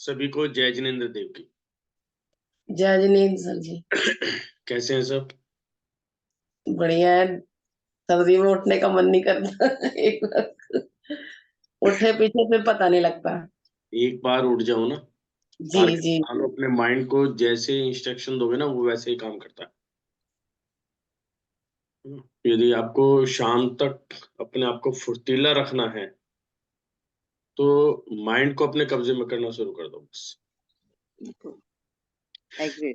सभी को जय जिनेन्द्र देव की। जय जिनेन्द्र सर जी। कैसे हैं सब? बढ़िया है। सर्दी में उठने का मन नहीं करता। एक बार उठे पीछे फिर पता नहीं लगता। एक बार उठ जाओ ना, जी टारगेट जी बना लो अपने माइंड को, जैसे इंस्ट्रक्शन दोगे ना वो वैसे ही काम करता है। यदि आपको शाम तक अपने आप को फुर्तीला रखना है तो माइंड को अपने कब्जे में करना शुरू कर दो बस। एग्री।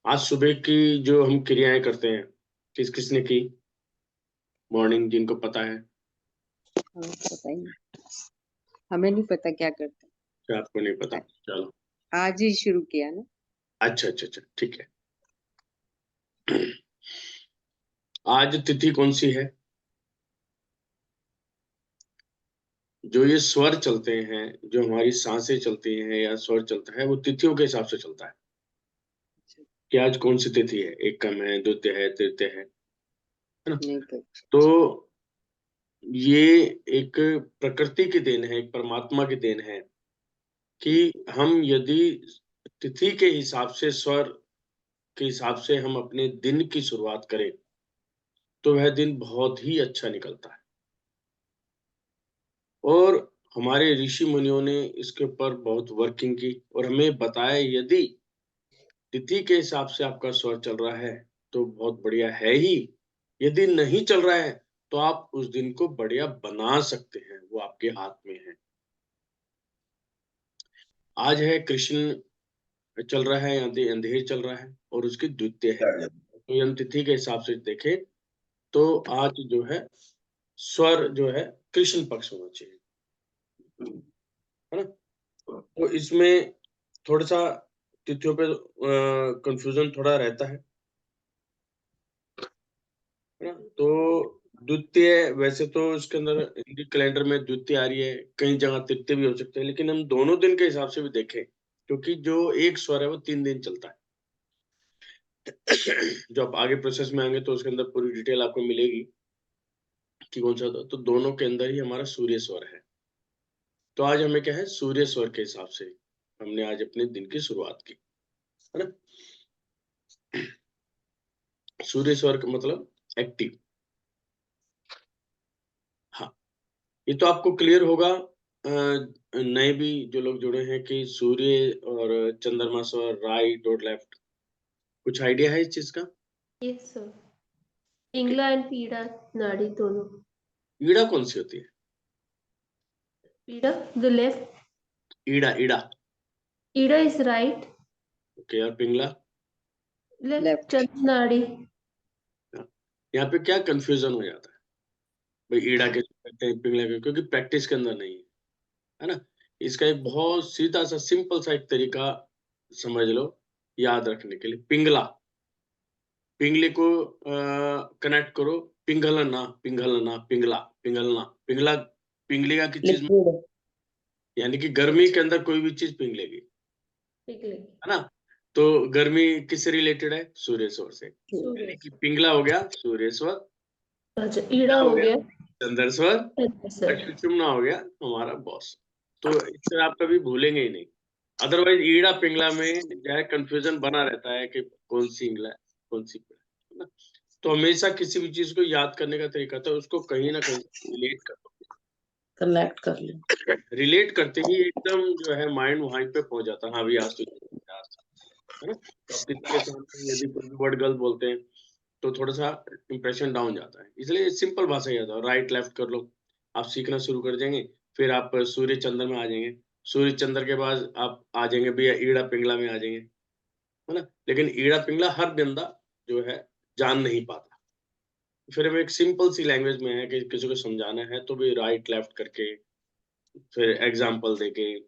आज सुबह की जो हम क्रियाएं करते हैं, किस किसने की? मॉर्निंग जिनको पता है। पता ही नहीं, हमें नहीं पता क्या करते। क्या आपको नहीं पता? चलो आज ही शुरू किया ना। अच्छा अच्छा अच्छा, ठीक है। आज तिथि कौन सी है? जो ये स्वर चलते हैं, जो हमारी सांसें चलती हैं या स्वर चलता है, वो तिथियों के हिसाब से चलता है कि आज कौन सी तिथि है, एकम है, द्वितीय है, तृतीय है ना? नहीं पता। तो ये एक प्रकृति की देन है, एक परमात्मा की देन है कि हम यदि तिथि के हिसाब से, स्वर के हिसाब से हम अपने दिन की शुरुआत करें तो वह दिन बहुत ही अच्छा निकलता है। और हमारे ऋषि मुनियों ने इसके ऊपर बहुत वर्किंग की और हमें बताया यदि तिथि के हिसाब से आपका स्वर चल रहा है तो बहुत बढ़िया है ही, यदि नहीं चल रहा है तो आप उस दिन को बढ़िया बना सकते हैं, वो आपके हाथ में है। आज है कृष्ण चल रहा है या अंधेर चल रहा है और उसकी द्वितीय है, तो हम तिथि के हिसाब से देखें तो आज जो है स्वर जो है कृष्ण पक्ष होना चाहिए, है ना? तो इसमें थोड़ा सा तिथियों पे कंफ्यूजन थोड़ा रहता है ना? तो द्वितीय, वैसे तो इसके अंदर हिंदी कैलेंडर में द्वितीय आ रही है, कई जगह तृतीय भी हो सकते हैं, लेकिन हम दोनों दिन के हिसाब से भी देखें क्योंकि जो एक स्वर है वो 3 दिन चलता है। जो आप आगे प्रोसेस में आएंगे तो उसके अंदर पूरी डिटेल आपको मिलेगी कि कौन सा होता है। तो दोनों के अंदर ही हमारा सूर्य स्वर है। तो आज हमें क्या है, सूर्य स्वर के हिसाब से हमने आज अपने दिन की शुरुआत की, है ना? सूर्य स्वर का मतलब एक्टिव। हाँ, ये तो आपको क्लियर होगा। नए भी जो लोग जुड़े हैं कि सूर्य और चंद्रमा स्वर, राइट और लेफ्ट, कुछ आइडिया है इस चीज का? Yes sir. पिंगला एंड पीड़ा नाड़ी दोनों। ईड़ा कौन सी होती है? पीड़ा the left. Ida, Ida. Ida is right. Okay, और पिंगला? लेफ्ट चंद्र नाड़ी। यहाँ पे क्या कंफ्यूजन हो जाता है भाई, ईड़ा के कहते हैं, पिंगला के, क्योंकि प्रैक्टिस के अंदर नहीं है ना? इसका एक बहुत सीधा सा सिंपल सा एक तरीका समझ लो याद रखने के लिए। पिंगला, पिंगले को कनेक्ट करो, पिंगलना, पिंगलना, पिंगला, पिंगलना, पिंगला, पिंगलेगा की चीज में, लिक्विड। यानी कि गर्मी के अंदर कोई भी चीज पिंगलेगी, है ना? तो गर्मी किससे रिलेटेड है? सूर्य स्वर से। यानी कि पिंगला हो गया सूर्य स्वर, अच्छा, ईड़ा हो गया चंद्र स्वर, चंद्र स्वर। सुषुम्ना हो गया हमारा बॉस। तो इससे आप कभी भूलेंगे ही नहीं। अदरवाइज ईड़ा पिंगला में जो है कंफ्यूजन बना रहता है कि कौन सी इंगला है, कौन सी पिंगला है ना? तो हमेशा किसी भी चीज को याद करने का तरीका था उसको कहीं ना कहीं रिलेट कर दो। कनेक्ट कर लो। रिलेट करते ही एकदम जो है माइंड वहां पे पहुंच जाता है। हाँ भी, आज तो है ना? तो आप किसी के सामने यदि कोई भी वर्ड गलत बोलते हैं तो थोड़ा सा इंप्रेशन डाउन जाता है, इसलिए सिंपल भाषा याद है, राइट लेफ्ट कर लो, आप सीखना शुरू कर देंगे। फिर आप सूर्य चंद्र में आ जाएंगे, सूर्य चंद्र के बाद आप आ जाएंगे भैया ईड़ा पिंगला में आ जाएंगे, है ना? लेकिन ईड़ा पिंगला हर बंदा जो है जान नहीं पाता। फिर हमें एक सिंपल सी लैंग्वेज में है कि किसी को समझाना है तो भी राइट लेफ्ट करके, फिर एग्जाम्पल देके,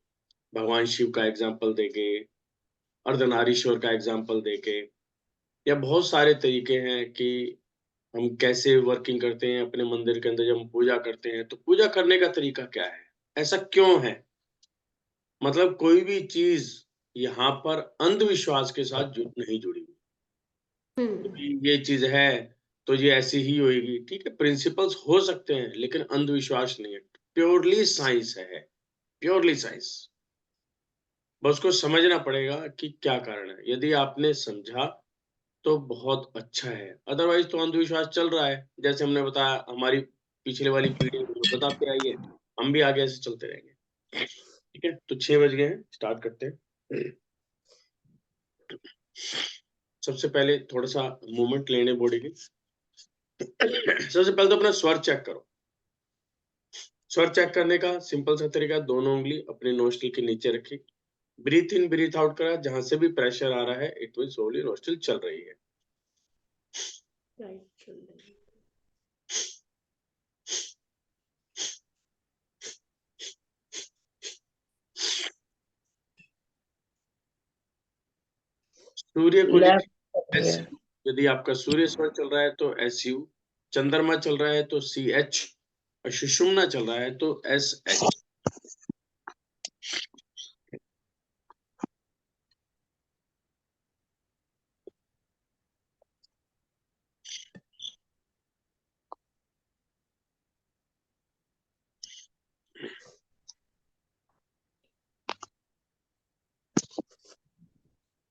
भगवान शिव का एग्जाम्पल देके, अर्धनारीश्वर का एग्जाम्पल देके, या बहुत सारे तरीके हैं कि हम कैसे वर्किंग करते हैं अपने मंदिर के अंदर। जब हम पूजा करते हैं तो पूजा करने का तरीका क्या है, ऐसा क्यों है, मतलब कोई भी चीज यहाँ पर अंधविश्वास के साथ नहीं जुड़ी हुई। ये चीज है तो ये ऐसी ही होएगी, ठीक है। प्रिंसिपल्स हो सकते हैं लेकिन अंधविश्वास नहीं है, प्योरली साइंस है, प्योरली साइंस। बस उसको समझना पड़ेगा कि क्या कारण है। यदि आपने समझा तो बहुत अच्छा है, अदरवाइज तो अंधविश्वास चल रहा है। जैसे हमने बताया, हमारी पिछले वाली पीढ़ी बताते आई है, हम भी आगे ऐसे चलते रहेंगे, ठीक है। तो 6 बज गए हैं, स्टार्ट करते हैं। सबसे पहले थोड़ा सा मूवमेंट लेने बॉडी की। सबसे पहले तो अपना स्वर चेक करो। स्वर चेक करने का सिंपल सा तरीका, दोनों उंगली अपने नोस्ट्रिल के नीचे रखी, ब्रीथ इन ब्रीथ आउट करा। जहां से भी प्रेशर आ रहा है इट मीन स्लोली नोस्ट्रिल चल रही है। Right shoulder. सूर्य को लेफ्ट लिखिए एस। यदि आपका सूर्य स्वर चल रहा है तो SU, चंद्रमा चल रहा है तो CH, और सुषुम्ना चल रहा है तो SH।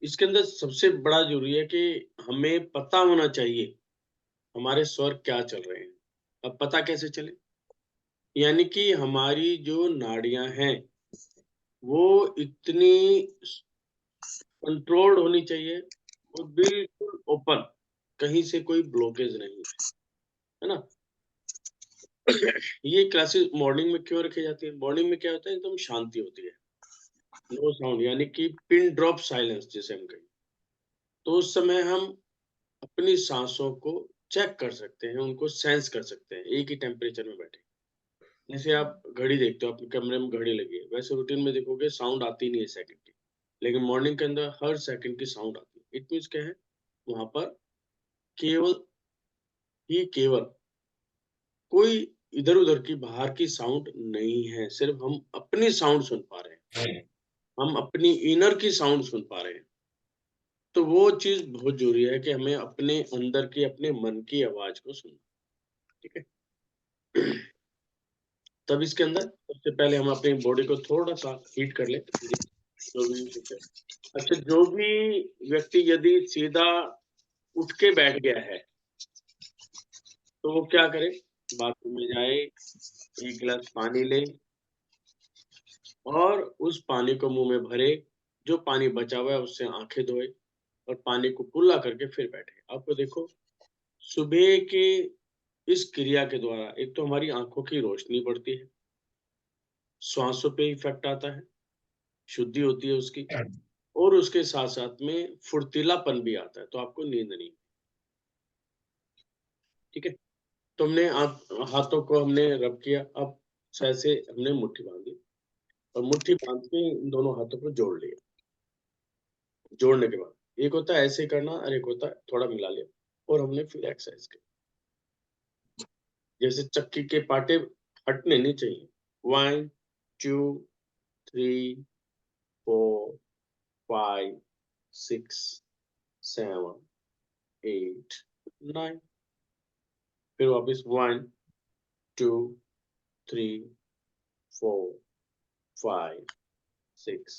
इसके अंदर सबसे बड़ा जरूरी है कि हमें पता होना चाहिए हमारे स्वर क्या चल रहे हैं। अब पता कैसे चले, यानी कि हमारी जो नाड़ियां हैं वो इतनी कंट्रोल्ड होनी चाहिए और बिल्कुल ओपन, कहीं से कोई ब्लॉकेज नहीं, है ना। ये क्लासेस मॉर्निंग में क्यों रखी जाती है? मॉर्निंग में क्या होता है, एकदम शांति होती है, नो साउंड, यानी कि पिन ड्रॉप साइलेंस जिसे हम कहें। तो उस समय हम अपनी सांसों को चेक कर सकते हैं, उनको सेंस कर सकते हैं, एक ही टेम्परेचर में बैठे। जैसे आप घड़ी देखते हो, आपके कमरे में घड़ी लगी है, वैसे रूटीन में देखोगे साउंड आती नहीं है सेकंड की, लेकिन मॉर्निंग के अंदर हर सेकंड की साउंड आती है। इट मीन्स क्या है, वहां पर केवल ही केवल कोई इधर उधर की बाहर की साउंड नहीं है, सिर्फ हम अपनी साउंड सुन पा रहे हैं, हम अपनी इनर की साउंड सुन पा रहे हैं। तो वो चीज बहुत जरूरी है कि हमें अपने अंदर की, अपने मन की आवाज को सुनना, ठीक है। तब इसके अंदर सबसे पहले हम अपनी बॉडी को थोड़ा सा हीट कर ले, जो भी अच्छा, जो भी व्यक्ति यदि सीधा उठ के बैठ गया है तो वो क्या करे, बाथरूम में जाए, एक गिलास पानी ले और उस पानी को मुंह में भरे, जो पानी बचा हुआ है उससे आंखें धोए और पानी को कुल्ला करके फिर बैठे। आपको देखो, सुबह के इस क्रिया के द्वारा एक तो हमारी आंखों की रोशनी बढ़ती है, श्वासों पे इफेक्ट आता है, शुद्धि होती है उसकी, और उसके साथ साथ में फुर्तीलापन भी आता है, तो आपको नींद नहीं, ठीक है। तो हमने आप हाथों को हमने रब किया, अब ऐसे हमने मुट्ठी बांधी और मुट्ठी बांध के इन दोनों हाथों को जोड़ लिया। जोड़ने के बाद एक होता है ऐसे करना और एक होता है थोड़ा मिला लिया, और हमने फिर एक्सरसाइज की, जैसे चक्की के पाटे हटने नहीं चाहिए। 1 2 3 4 5 6 7 8 9, फिर वापस 1 2 3 4 5 6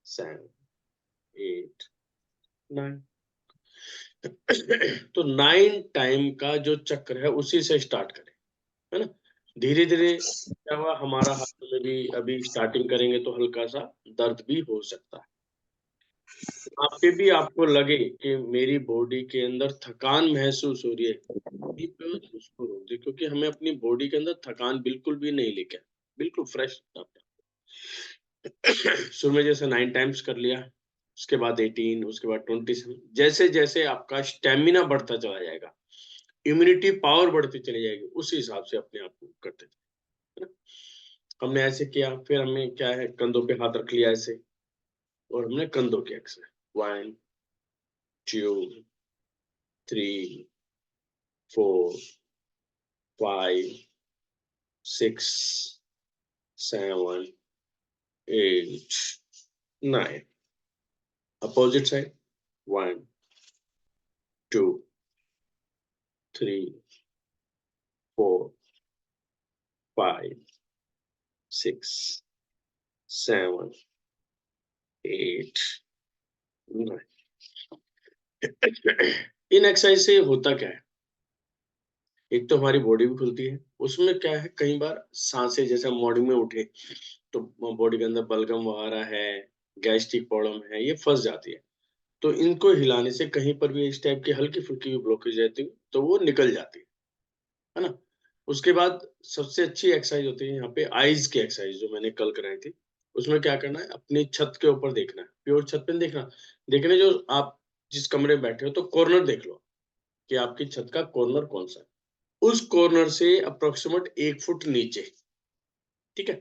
7 8 9। तो 9 टाइम का जो चक्र है उसी से स्टार्ट करें, है ना। धीरे धीरे क्या हुआ, हमारा हाथ में भी अभी स्टार्टिंग करेंगे तो हल्का सा दर्द भी हो सकता है। वहाँ पे भी आपको लगे कि मेरी बॉडी के अंदर थकान महसूस हो रही है, वहीं पे उसको रोक दे, क्योंकि हमें अपनी बॉडी के अंदर थकान बिल्कुल भी नहीं लेके, बिल्कुल फ्रेश। शुरू में जैसे 9 टाइम्स कर लिया, उसके बाद 18, उसके बाद 27, जैसे जैसे आपका स्टेमिना बढ़ता चला जाएगा, इम्यूनिटी पावर बढ़ती चली जाएगी, उस हिसाब से अपने आप को करते जाए, है ना। हमने ऐसे किया, फिर हमें क्या है, कंधों पे हाथ रख लिया ऐसे, और हमने कंधों की एक्सरसाइज 1 2 3 4 5 6 7 8 9। Opposite side 1 2 3 4 5 6 7 8 9। इन एक्सरसाइज से होता क्या है, एक तो हमारी बॉडी भी खुलती है, उसमें क्या है कई बार सांसें जैसे मॉर्निंग में उठे तो बॉडी के अंदर बलगम वगैरह है, गैस्ट्रिक प्रॉब्लम है, ये फंस जाती है। तो इनको हिलाने से कहीं पर भी इस टाइप की हल्की-फुल्की भी ब्लॉकेज रहती है, तो वो निकल जाती है ना? उसके बाद सबसे अच्छी एक्सरसाइज होती है यहाँ पे आईज़ की एक्सरसाइज जो मैंने कल कराई थी। उसमें क्या करना है, अपनी छत के ऊपर देखना है, प्योर छत पे नहीं देखना, देखना जो आप जिस कमरे में बैठे हो तो कॉर्नर देख लो कि आपकी छत का कॉर्नर कौन-सा है। उस कॉर्नर से अप्रॉक्सिमेट 1 फुट नीचे, ठीक है?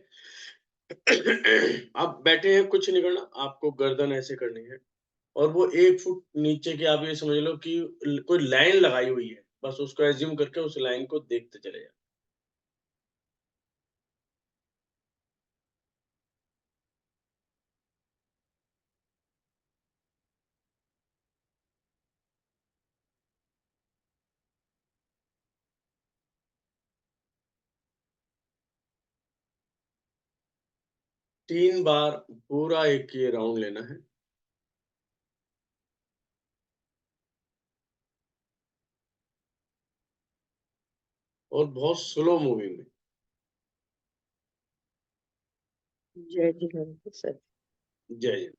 आप बैठे हैं, कुछ नहीं करना, आपको गर्दन ऐसे करनी है और वो 1 फुट नीचे के आप ये समझ लो कि कोई लाइन लगाई हुई है, बस उसको एज़्यूम करके उस लाइन को देखते चले जाओ। 3 बार पूरा एक ये राउंड लेना है। और बहुत स्लो मूविंग में। जय जिनेंद्र सर। जय जय।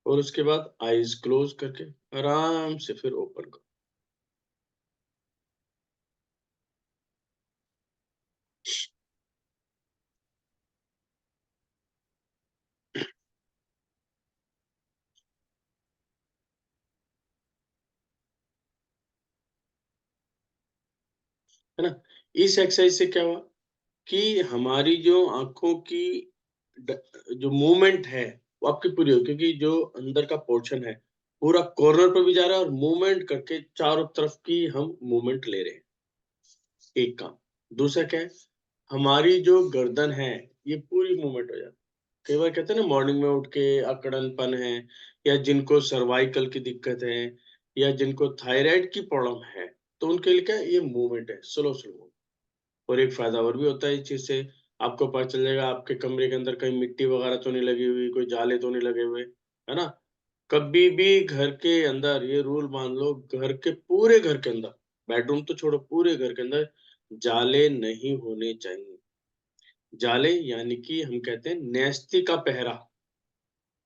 और उसके बाद आईज क्लोज करके आराम से फिर ओपन करो। है ना? इस एक्सरसाइज से क्या हुआ कि हमारी जो आँखों की जो मूवमेंट है वो आपकी पूरी हो, क्योंकि जो अंदर का पोर्शन है पूरा कॉर्नर पे भी जा रहा है और मूवमेंट करके चारों तरफ की हम मूवमेंट ले रहे हैं। एक काम। दूसरा क्या है, हमारी जो गर्दन है ये पूरी मूवमेंट हो जाती है। कई बार कहते हैं ना मॉर्निंग में उठ के अकड़नपन है, या जिनको सर्वाइकल की दिक्कत है, या जिनको थायराइड की प्रॉब्लम है, तो उनके लिए क्या है, ये मूवमेंट है स्लो स्लो। और एक फायदा और भी होता है इस चीज से, आपको पता चल जाएगा आपके कमरे के अंदर कहीं मिट्टी वगैरह तो नहीं लगी हुई, कोई जाले तो नहीं लगे हुए, है ना? कभी भी घर के अंदर ये रूल मान लो, घर के पूरे घर के अंदर, बेडरूम तो छोड़ो, पूरे घर के अंदर जाले नहीं होने चाहिए। जाले यानी कि हम कहते हैं नेस्ती का पहरा,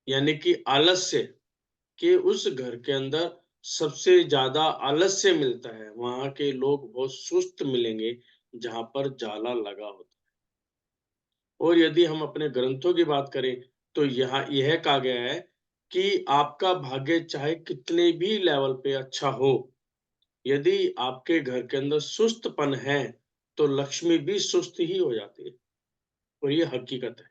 यानी कि आलस्य, कि उस घर के अंदर सबसे ज्यादा आलस्य मिलता है, वहां के लोग बहुत सुस्त मिलेंगे जहां पर जाला लगा होता है। और यदि हम अपने ग्रंथों की बात करें तो यहाँ यह कहा गया है कि आपका भाग्य चाहे कितने भी लेवल पे अच्छा हो, यदि आपके घर के अंदर सुस्तपन है तो लक्ष्मी भी सुस्त ही हो जाती है। और ये हकीकत है,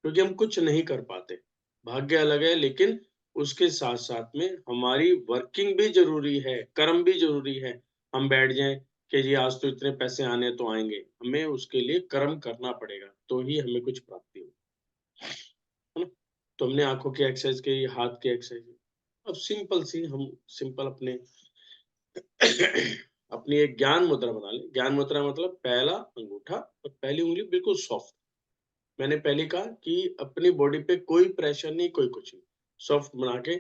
क्योंकि हम कुछ नहीं कर पाते। भाग्य अलग है, लेकिन उसके साथ-साथ में हमारी वर्किंग भी ज़रूरी है, कर्म भी ज़रूरी है। हम बैठ जाएँ कि जी आज तो इतने पैसे आने हैं तो आएँगे, हमें उसके लिए कर्म करना पड़ेगा, तो ही हमें कुछ प्राप्ति होगी, है ना? तो हमने आँखों की एक्सरसाइज की, हाथ की एक्सरसाइज की। अब सिंपल सी हम सिंपल अपने अपनी एक ज्ञान मुद्रा बना लें। ज्ञान मुद्रा मतलब पहला अंगूठा और पहली उँगली बिल्कुल सॉफ्ट। मैंने पहले कहा कि अपनी बॉडी पे कोई प्रेशर नहीं, कोई कुछ नहीं। सॉफ्ट बना के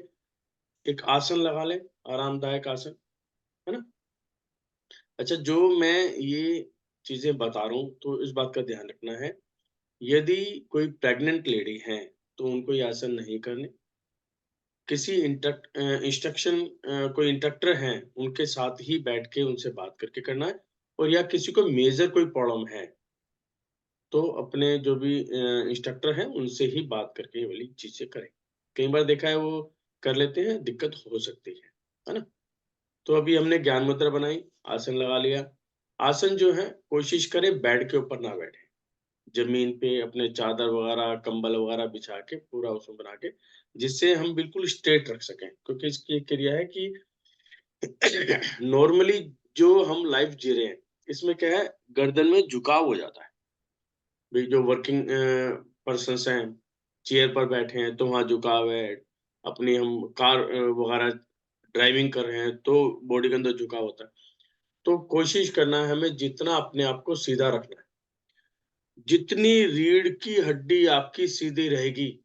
एक आसन लगा लें, आरामदायक आसन, है ना? अच्छा, जो मैं ये चीज़ें बता रहा हूँ, तो इस बात का ध्यान रखना है, यदि कोई प्रेग्नेंट लेडी हैं, तो उनको ये आसन नहीं करने। किसी इंस्ट्रक्शन कोई इंस्ट्रक्टर हैं, उनके साथ ही बैठ के उनसे बात करके करना है। और या किसी को मेजर कोई प्रॉब्लम है, तो अपने जो भी इंस्ट्रक्टर हैं, उनसे ही बात करके ये वाली चीज़ें करें। कई बार देखा है वो कर लेते हैं, दिक्कत हो सकती है ना? तो अभी हमने ज्ञान मुद्रा बनाई, आसन लगा लिया। आसन जो है कोशिश करें बेड के ऊपर ना बैठें, ज़मीन पे अपने चादर वगैरह, कंबल वगैरह बिछा के पूरा उसमें बना के, जिससे हम बिल्कुल स्ट्रेट रख सकें। क्योंकि इसकी एक क्रिया है कि नॉर्मली जो हम लाइफ जी रहे हैं इसमें क्या है, गर्दन में झुकाव हो जाता है। भाई जो वर्किंग पर्सन्स हैं, चेयर पर बैठे हैं तो वहाँ झुकाव है, अपनी हम कार वगैरह ड्राइविंग कर रहे हैं तो बॉडी के अंदर झुकाव होता है। तो कोशिश करना है हमें जितना अपने आप को सीधा रखना है। जितनी रीढ़ की हड्डी आपकी सीधी रहेगी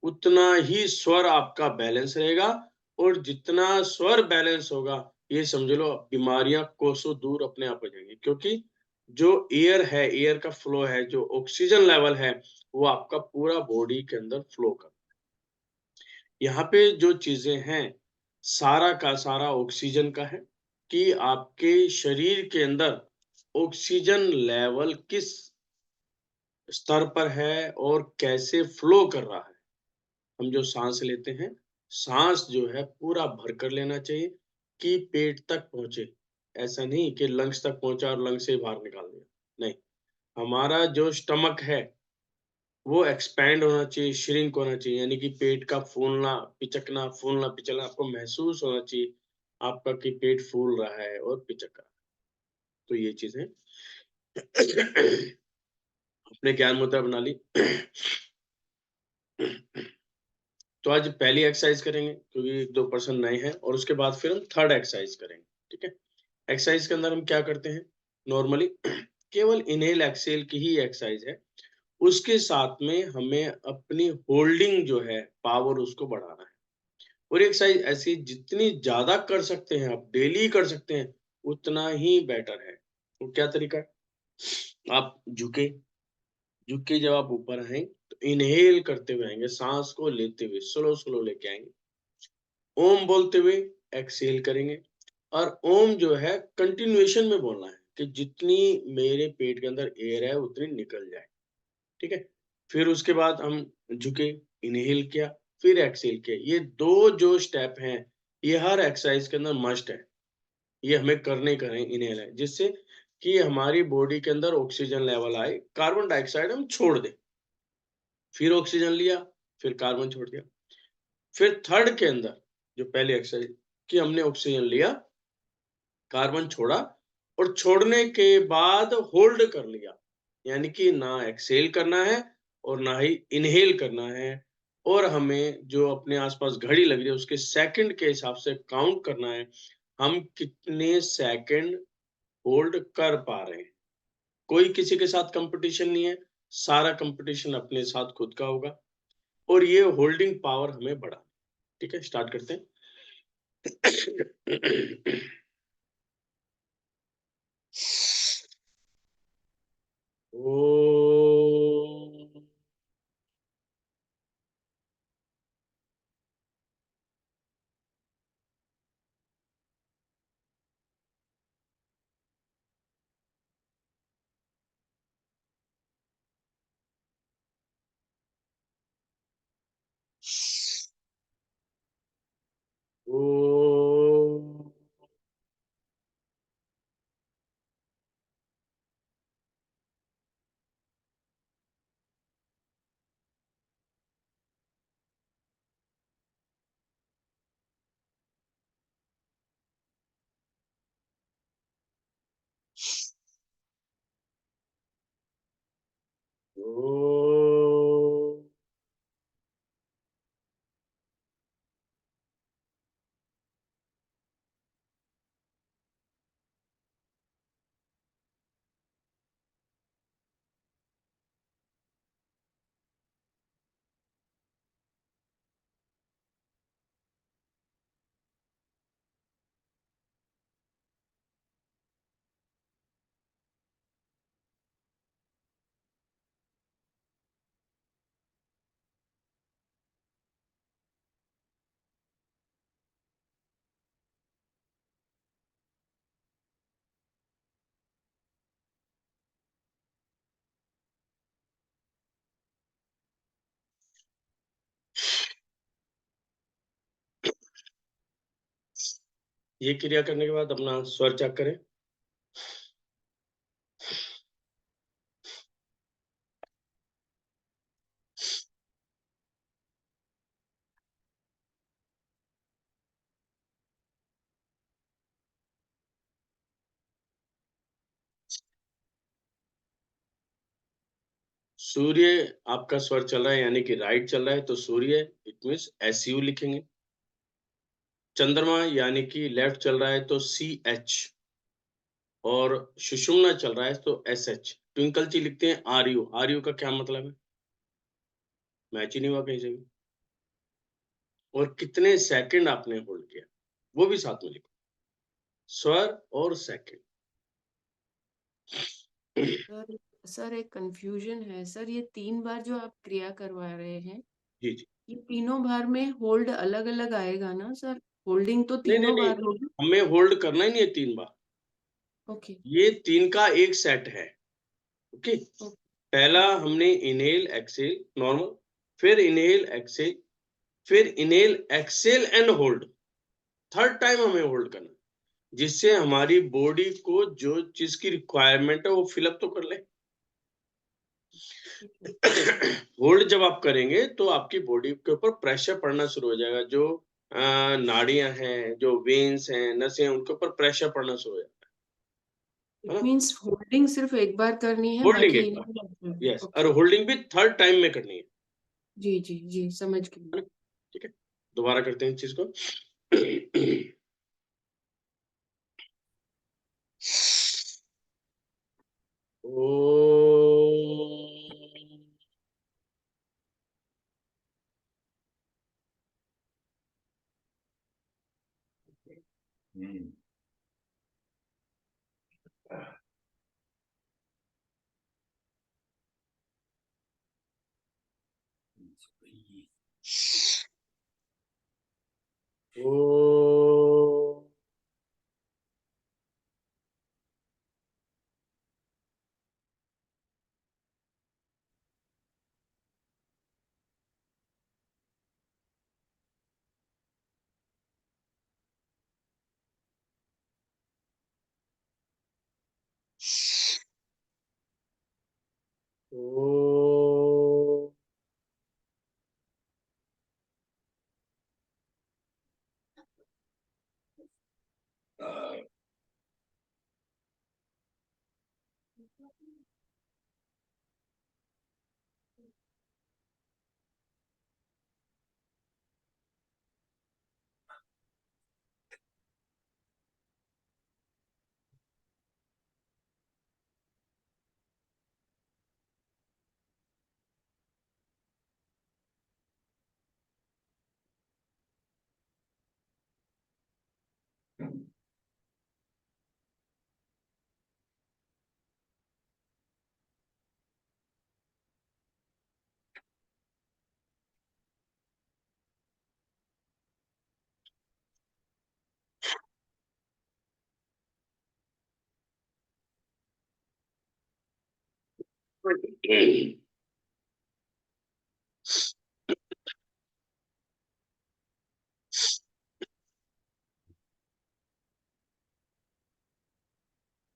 उतना ही स्वर आपका बैलेंस रहेगा, और जितना स्वर बैलेंस होगा ये समझ लो बीमारियां कोसों दूर अपने आप हो जाएंगी, क्योंकि जो एयर है, एयर का फ्लो है, जो ऑक्सीजन लेवल है वो आपका पूरा बॉडी के अंदर फ्लो कर। यहाँ पे जो चीजें हैं सारा का सारा ऑक्सीजन का है, कि आपके शरीर के अंदर ऑक्सीजन लेवल किस स्तर पर है और कैसे फ्लो कर रहा है। हम जो सांस लेते हैं, सांस जो है पूरा भर कर लेना चाहिए कि पेट तक पहुंचे। ऐसा नहीं कि लंग्स तक पहुंचा और लंग्स से बाहर निकाल दिया, नहीं। हमारा जो स्टमक है वो एक्सपैंड होना चाहिए, श्रिंक होना चाहिए, यानी कि पेट का फूलना पिचलना आपको महसूस होना चाहिए आपका, कि पेट फूल रहा है और पिचक रहा है। तो ये चीजें अपने ज्ञान मुद्रा बना ली। तो आज पहली एक्सरसाइज करेंगे क्योंकि 1-2% नए हैं, और उसके बाद फिर हम थर्ड एक्सरसाइज करेंगे। ठीक है, एक्सरसाइज के अंदर हम क्या करते हैं नॉर्मली, केवल इनहेल एक्सेल की ही एक्सरसाइज है। उसके साथ में हमें अपनी होल्डिंग जो है पावर उसको बढ़ाना है। और एक्सरसाइज ऐसी जितनी ज्यादा कर सकते हैं आप, डेली कर सकते हैं, उतना ही बेटर है। तो क्या तरीका है, आप झुके, झुक के जब आप ऊपर आए तो इनहेल करते हुए आएंगे, सांस को लेते हुए स्लो स्लो लेके आएंगे, ओम बोलते हुए एक्सेल करेंगे। और ओम जो है कंटिन्यूएशन में बोलना है कि जितनी मेरे पेट के अंदर एयर है उतनी निकल जाए। ठीक है, फिर उसके बाद हम झुके, इनहेल किया, फिर एक्सेल किया। ये दो जो स्टेप हैं ये हर एक्सरसाइज के अंदर मस्ट है, ये हमें करने ही करें, इनहेल है, जिससे कि हमारी बॉडी के अंदर ऑक्सीजन लेवल आए, कार्बन डाइऑक्साइड हम छोड़ दें। फिर ऑक्सीजन लिया, फिर कार्बन छोड़ दिया। फिर थर्ड के अंदर जो पहले एक्सरसाइज कि हमने ऑक्सीजन लिया, कार्बन छोड़ा, और छोड़ने के बाद होल्ड कर लिया, यानी कि ना एक्सेल करना है और ना ही इनहेल करना है। और हमें जो अपने आसपास घड़ी लग रही है उसके सेकंड के हिसाब से काउंट करना है, हम कितने सेकंड होल्ड कर पा रहे हैं। कोई किसी के साथ कंपटीशन नहीं है, सारा कंपटीशन अपने साथ खुद का होगा, और ये होल्डिंग पावर हमें बढ़ा। ठीक है, स्टार्ट करते हैं। ओम। ओम। ओम। ये क्रिया करने के बाद अपना स्वर चेक करें। सूर्य आपका स्वर चल रहा है यानी कि राइट चल रहा है तो सूर्य इट मीन्स SU लिखेंगे। चंद्रमा यानी कि लेफ्ट चल रहा है तो CH, और सुषुम्ना चल रहा है तो SH। ट्विंकल जी लिखते हैं RU। RU का क्या मतलब है? मैच ही नहीं हुआ कहीं से भी। और कितने सेकंड आपने होल्ड किया वो भी साथ में लिखो, स्वर और सेकंड। सर सर एक कंफ्यूजन है सर, ये 3 बार जो आप क्रिया करवा रहे हैं, जी जी। ये तीनों बार में होल्ड अलग अलग आएगा ना सर? होल्डिंग तो नहीं नहीं तीनों नहीं, बार होगी। हमें होल्ड करना ही नहीं है 3 बार। ओके ये 3 का एक सेट है। ओके। पहला हमने इनहेल एक्सेल नॉर्मल, फिर इनहेल एक्सेल, फिर inhale exhale and hold. Third time हमें होल्ड करना, जिससे हमारी बॉडी को जो चीज की रिक्वायरमेंट है वो फिलअप तो कर ले। होल्ड जब आप करेंगे तो आपकी बॉडी के ऊपर प्रेशर पड़ना शुरू हो जाएगा। जो नाड़ियां हैं, जो वेन्स हैं, नसें हैं, उनके ऊपर प्रेशर पड़ना शुरू हो जाएगा, है इट ना। मींस होल्डिंग सिर्फ एक बार करनी है, होल्डिंग बाकी एक बार, इनहेल। यस, और ओके, होल्डिंग भी थर्ड टाइम में करनी है, जी जी जी, समझ गई। है ना। ठीक है, दोबारा करते हैं इस चीज को। ओ ओ ओ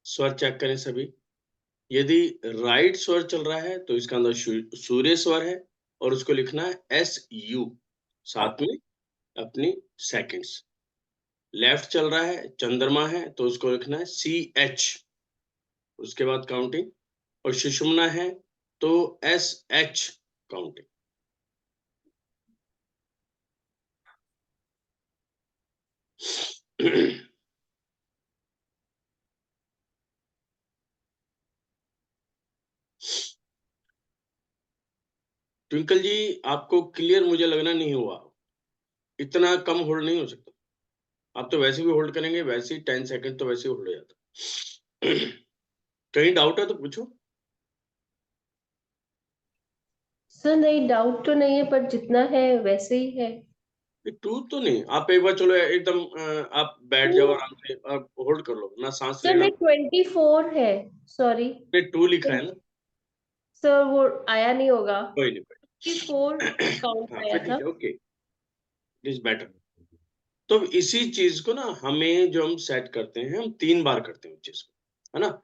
स्वर चेक करें सभी। यदि राइट स्वर चल रहा है तो इसका अंदर सूर्य स्वर है, और उसको लिखना है SU, साथ में अपनी सेकंड्स। लेफ्ट चल रहा है, चंद्रमा है, तो उसको लिखना है CH, उसके बाद काउंटिंग। और सुषुम्ना है तो SH काउंटिंग। ट्विंकल जी, आपको क्लियर मुझे लगना नहीं हुआ, इतना कम होल्ड नहीं हो सकता। आप तो वैसे भी होल्ड करेंगे, वैसे ही 10 सेकंड तो वैसे ही होल्ड हो जाता। कहीं डाउट है तो पूछो। सर नहीं, डाउट तो नहीं है, पर जितना है वैसे ही है। टू तो नहीं, आप एक बार चलो एकदम आप बैठ जाओ आराम से और होल्ड कर लो ना, सांस सर लेना। नहीं, 24 है, सॉरी। पे 2 लिखा है ना। सर वो आया नहीं होगा, कोई नहीं, 24 काउंट हाँ आया फिर था। ठीक है, ओके, इट इज बेटर। तो इसी चीज को ना हमें जो हम सेट करते हैं, हम 3 बार करते हैं उस चीज को, है ना।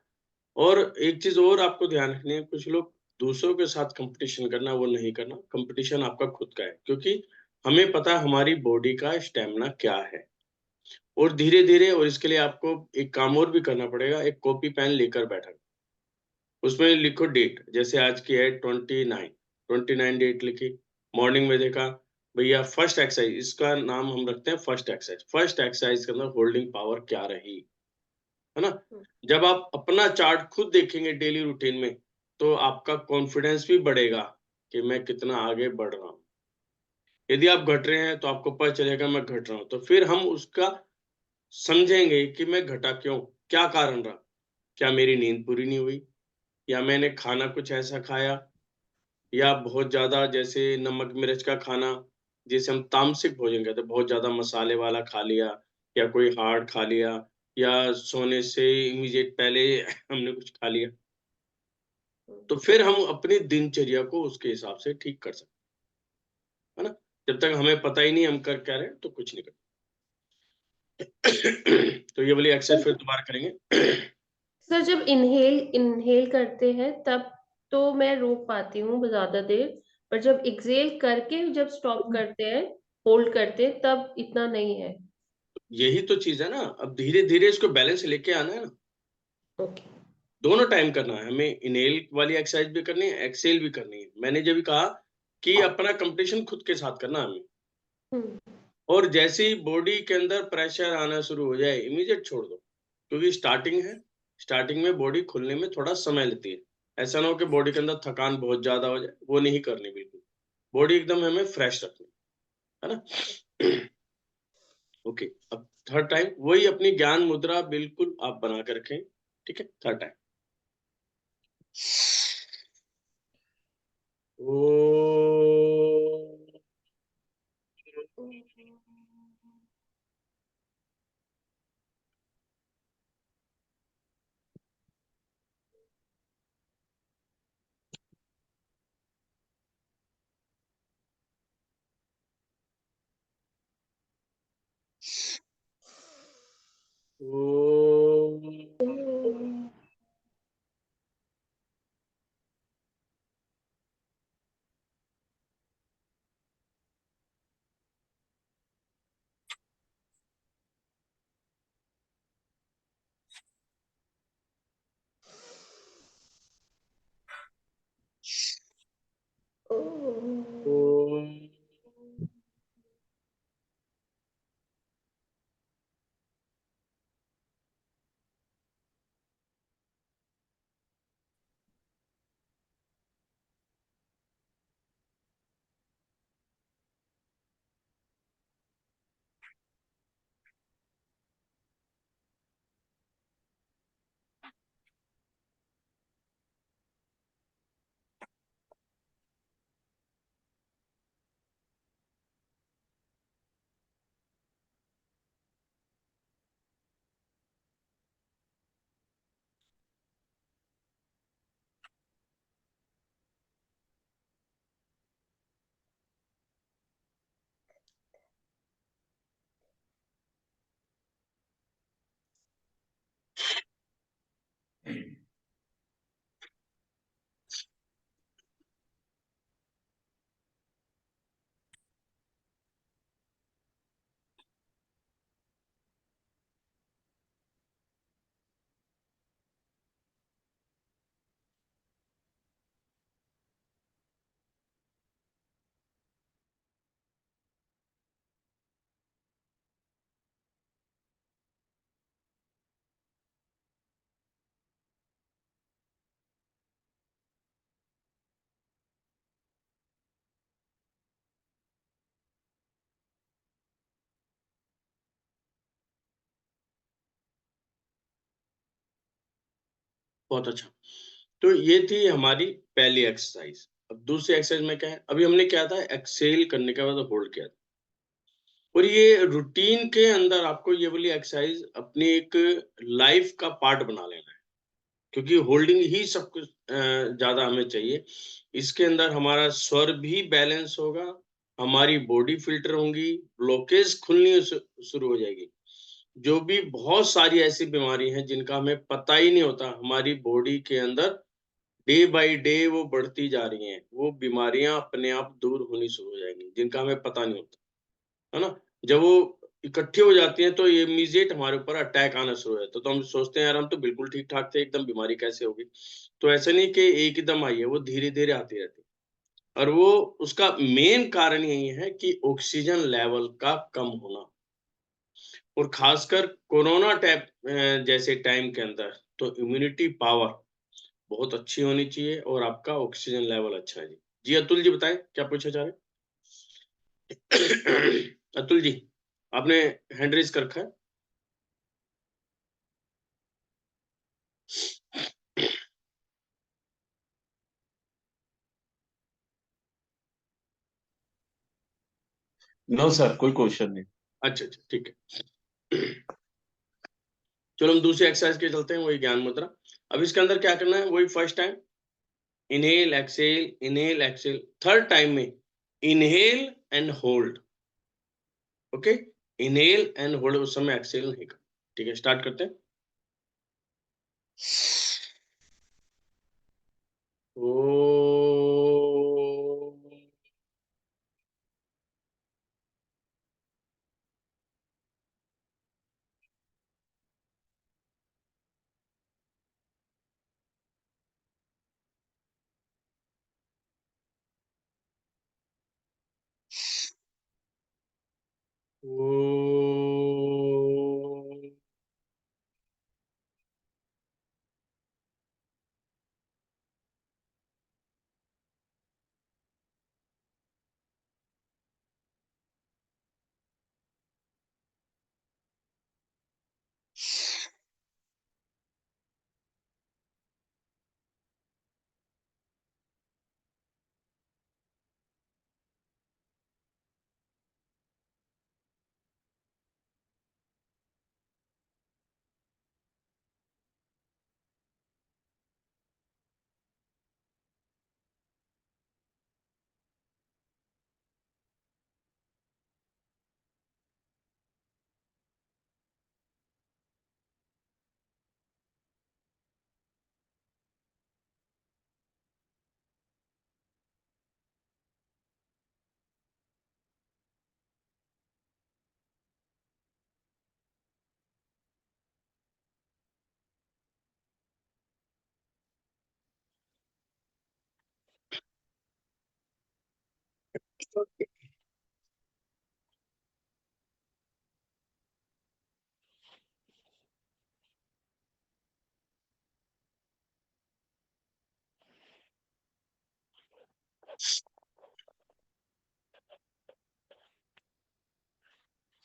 और एक चीज और आपको ध्यान रखनी है, कुछ लोग दूसरों के साथ कंपटीशन करना वो नहीं करना, कंपटीशन आपका खुद का है, क्योंकि हमें पता है हमारी बॉडी का स्टेमिना क्या है। और धीरे धीरे, और इसके लिए आपको एक काम और भी करना पड़ेगा, एक कॉपी पेन लेकर बैठा, उसमें लिखो डेट, जैसे आज की है 29 डेट लिखी। मॉर्निंग में देखा भैया फर्स्ट एक्सरसाइज, इसका नाम हम रखते हैं फर्स्ट एक्सरसाइज। फर्स्ट एक्सरसाइज के अंदर होल्डिंग पावर क्या रही, है ना। जब आप अपना चार्ट खुद देखेंगे डेली रूटीन में, तो आपका कॉन्फिडेंस भी बढ़ेगा कि मैं कितना आगे बढ़ रहा हूँ। यदि आप घट रहे हैं तो आपको पता चलेगा मैं घट रहा हूँ, तो फिर हम उसका समझेंगे कि मैं घटा क्यों, क्या कारण रहा। क्या मेरी नींद पूरी नहीं हुई, या मैंने खाना कुछ ऐसा खाया, या बहुत ज्यादा जैसे नमक मिर्च का खाना, जिसे हम तामसिक भोजन कहते हैं, बहुत ज्यादा मसाले वाला खा लिया, या कोई हार्ड खा लिया, या सोने से इमीडिएट पहले हमने कुछ खा लिया। तो फिर हम अपनी दिनचर्या को उसके हिसाब से ठीक कर सकते, है ना। जब तक हमें पता ही नहीं हम कर क्या रहे हैं, तो कुछ नहीं करते। तो ये वाली एक्सरसाइज फिर दोबारा करेंगे। सर जब इनहेल इनहेल करते हैं तब तो मैं रोक पाती हूँ ज्यादा देर, पर जब एक्सेल करके जब स्टॉप करते हैं, होल्ड करते हैं, तब इतना नहीं है। यही तो चीज है ना, अब धीरे धीरे इसको बैलेंस लेके आना है ना। ओके। दोनों टाइम करना है हमें, इनहेल वाली एक्सरसाइज भी करनी है, एक्सेल भी करनी है। मैंने जब भी कहा कि अपना कंपटीशन खुद के साथ करना है हमें, हम्म। और जैसे ही बॉडी के अंदर प्रेशर आना शुरू हो जाए इमीडिएट छोड़ दो, क्योंकि स्टार्टिंग है, स्टार्टिंग में बॉडी खुलने में थोड़ा समय लेती है। ऐसा ना हो कि बॉडी के अंदर थकान बहुत ज्यादा हो जाए, वो नहीं करनी बिल्कुल। बॉडी एकदम हमें फ्रेश रखनी, है ना। ओके, अब थर्ड टाइम वही अपनी ज्ञान मुद्रा बिल्कुल आप बना के रखें, ठीक है। थर्ड टाइम ओ, बहुत अच्छा। तो ये थी हमारी पहली एक्सरसाइज। अब दूसरी एक्सरसाइज में क्या है, अभी हमने क्या था, एक्सेल करने के बाद होल्ड किया था। और ये रूटीन के अंदर आपको ये वाली एक्सरसाइज अपनी एक लाइफ का पार्ट बना लेना है, क्योंकि होल्डिंग ही सब कुछ ज्यादा हमें चाहिए। इसके अंदर हमारा स्वर भी बैलेंस होगा, हमारी बॉडी फिल्टर होंगी, ब्लॉकेज खुलनी शुरू हो जाएगी। जो भी बहुत सारी ऐसी बीमारी हैं जिनका हमें पता ही नहीं होता, हमारी बॉडी के अंदर डे बाय डे वो बढ़ती जा रही हैं, वो बीमारियां अपने आप दूर होनी शुरू हो जाएंगी जिनका हमें पता नहीं होता, है ना। जब वो इकट्ठी हो जाती हैं तो ये इमीडिएट हमारे ऊपर अटैक आना शुरू है, तो हम सोचते हैं यार हम तो बिल्कुल ठीक ठाक थे, एकदम बीमारी कैसे होगी। तो ऐसा नहीं कि एकदम आई है, वो धीरे धीरे आती रहती है। और वो उसका मेन कारण यही है कि ऑक्सीजन लेवल का कम होना, और खासकर कोरोना टाइप जैसे टाइम के अंदर तो इम्यूनिटी पावर बहुत अच्छी होनी चाहिए और आपका ऑक्सीजन लेवल अच्छा है। जी जी अतुल जी बताएं क्या पूछना चाह रहे हैं? अतुल जी आपने हैंड रेज कर रखा है? नो सर, कोई क्वेश्चन नहीं। अच्छा अच्छा ठीक है। चलो हम दूसरी एक्सरसाइज के चलते हैं, वही ज्ञान मुद्रा। अब इसके अंदर क्या करना है, वही first time inhale exhale, third time में inhale and hold. Okay, inhale and hold, उस समय एक्सेल नहीं करना। ठीक है, स्टार्ट करते हैं। ओ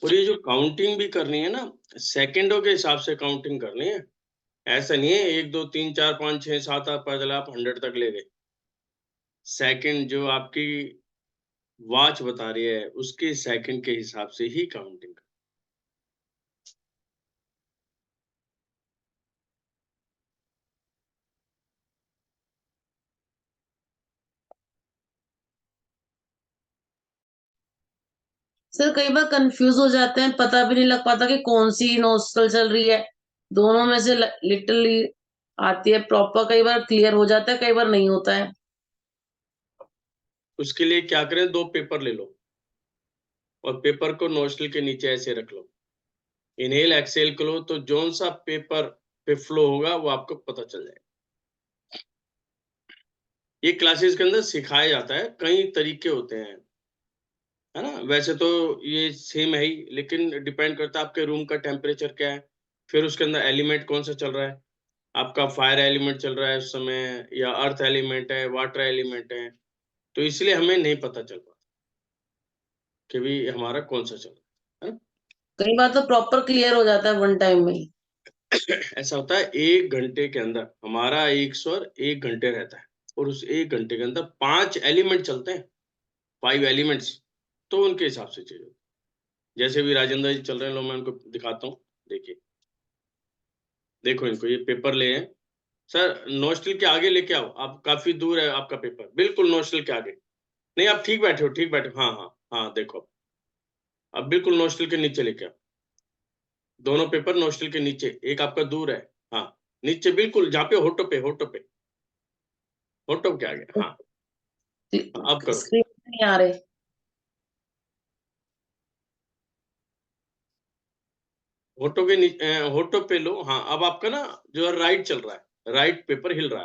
और ये जो काउंटिंग भी करनी है ना, सेकंडों के हिसाब से काउंटिंग करनी है। ऐसा नहीं है 1 2 3 4 5 6 7 8 पैदल आप 100 तक ले गए। सेकंड जो आपकी वॉच बता रही है उसके सेकंड के हिसाब से ही काउंटिंग। सर कई बार कंफ्यूज हो जाते हैं, पता भी नहीं लग पाता कि कौन सी नोस्ट्रल चल रही है, दोनों में से लिटरली आती है प्रॉपर, कई बार क्लियर हो जाता है, कई बार नहीं होता है। उसके लिए क्या करें, 2 पेपर ले लो और पेपर को नोस्ट्रल के नीचे ऐसे रख लो, इनहेल एक्सहेल करो, तो जोन सा पेपर पे फ्लो होगा वो आपको पता चल जाएगा। ये क्लासेस के अंदर सिखाया जाता है, कई तरीके होते हैं, है ना। वैसे तो ये सेम है ही, लेकिन डिपेंड करता है आपके रूम का टेम्परेचर क्या है, फिर उसके अंदर एलिमेंट कौन सा चल रहा है। आपका फायर एलिमेंट चल रहा है उस समय, या अर्थ एलिमेंट है, वाटर एलिमेंट है, तो इसलिए हमें नहीं पता चल पाता कि भी हमारा कौन सा चल रहा है ना। कई बार तो प्रॉपर क्लियर हो जाता है वन टाइम में ही। ऐसा होता है 1 घंटे के अंदर हमारा एक स्वर 1 घंटे रहता है, और उस 1 घंटे के अंदर 5 एलिमेंट चलते हैं, 5 एलिमेंट्स, तो उनके हिसाब से चाहिए। जैसे भी राजेंद्र जी चल रहे हैं, लो मैं उनको दिखाता हूँ, देखिए, देखो इनको, ये पेपर ले हैं सर, नोस्ट्रल के आगे लेके आओ, आप काफी दूर है आपका पेपर, बिल्कुल नोस्ट्रल के आगे। नहीं आप ठीक बैठे हो, ठीक बैठे हो, हाँ हाँ हाँ, देखो अब बिल्कुल नोस्ट्रल के नीचे लेके आओ, दोनों पेपर नोस्ट्रल के नीचे, एक आपका दूर है, हाँ नीचे बिल्कुल, जहाँ पे होठों पे, होठों के आगे, हाँ अब करो। स्क्रीन नहीं आ रहे। होठों के नीचे, होठों पे लो। हाँ, अब आपका ना जो है राइट चल रहा है, राइट पेपर हिल रहा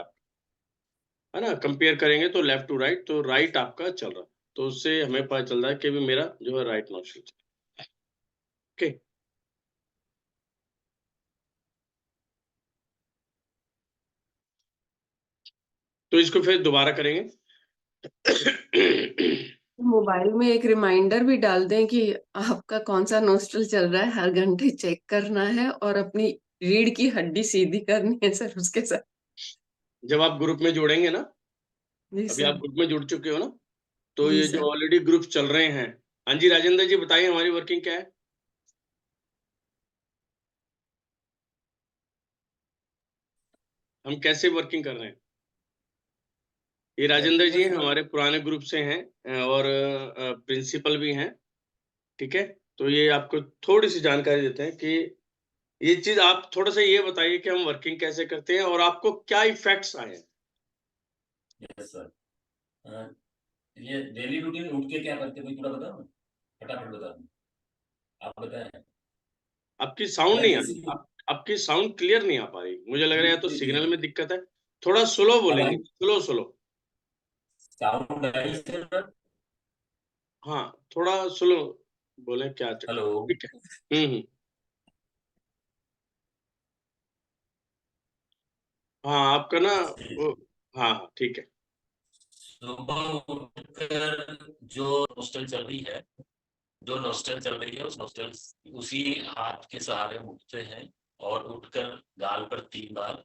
है ना। कंपेयर करेंगे तो लेफ्ट टू राइट, तो राइट आपका चल रहा है, तो उससे हमें पता चल रहा है कि भी मेरा जो है राइट नॉस्ट्रल चल रहा है। ओके, तो इसको फिर दोबारा करेंगे। मोबाइल में एक रिमाइंडर भी डाल दें कि आपका कौन सा नोस्ट्रल चल रहा है, हर घंटे चेक करना है और अपनी रीढ़ की हड्डी सीधी करनी है सर उसके साथ। जब आप ग्रुप में जुड़ेंगे ना, जी अभी आप सर। ग्रुप में जुड़ चुके हो ना, तो जी ये जो सर। ऑलरेडी ग्रुप चल रहे हैं, हाँ जी राजेंद्र जी बताइए हमारी वर्किंग क्या है। हम कैसे वर्किंग कर रहे हैं। ये राजेंद्र जी हैं, हमारे पुराने ग्रुप से हैं और प्रिंसिपल भी हैं। ठीक है, तो ये आपको थोड़ी सी जानकारी देते हैं कि ये चीज आप थोड़ा सा ये बताइए कि हम वर्किंग कैसे करते हैं और आपको क्या इफेक्ट्स आए हैं। Yes sir. ये डेली रूटीन उठ के क्या करते हैं कोई थोड़ा बताओ ना, फटाफट बता दो, आप बताएं। आपकी साउंड मैं नहीं आ जैसे रही, आपकी साउंड क्लियर नहीं आ पा रही, मुझे लग रहा है या तो जी जी सिग्नल जी में दिक्कत है। थोड़ा स्लो अब बोलेंगे, I slow slow. Sound I sir. हाँ, थोड़ा स्लो बोले, क्या चक्कर। हेलो। ठीक है। हम्म। हाँ आपका ना वो, हाँ हाँ ठीक है। सुबह उठकर जो नोस्टल चल रही है, जो नोस्टल चल रही है उस नोस्टल उसी हाथ के सहारे उठते हैं और उठकर गाल पर 3 बार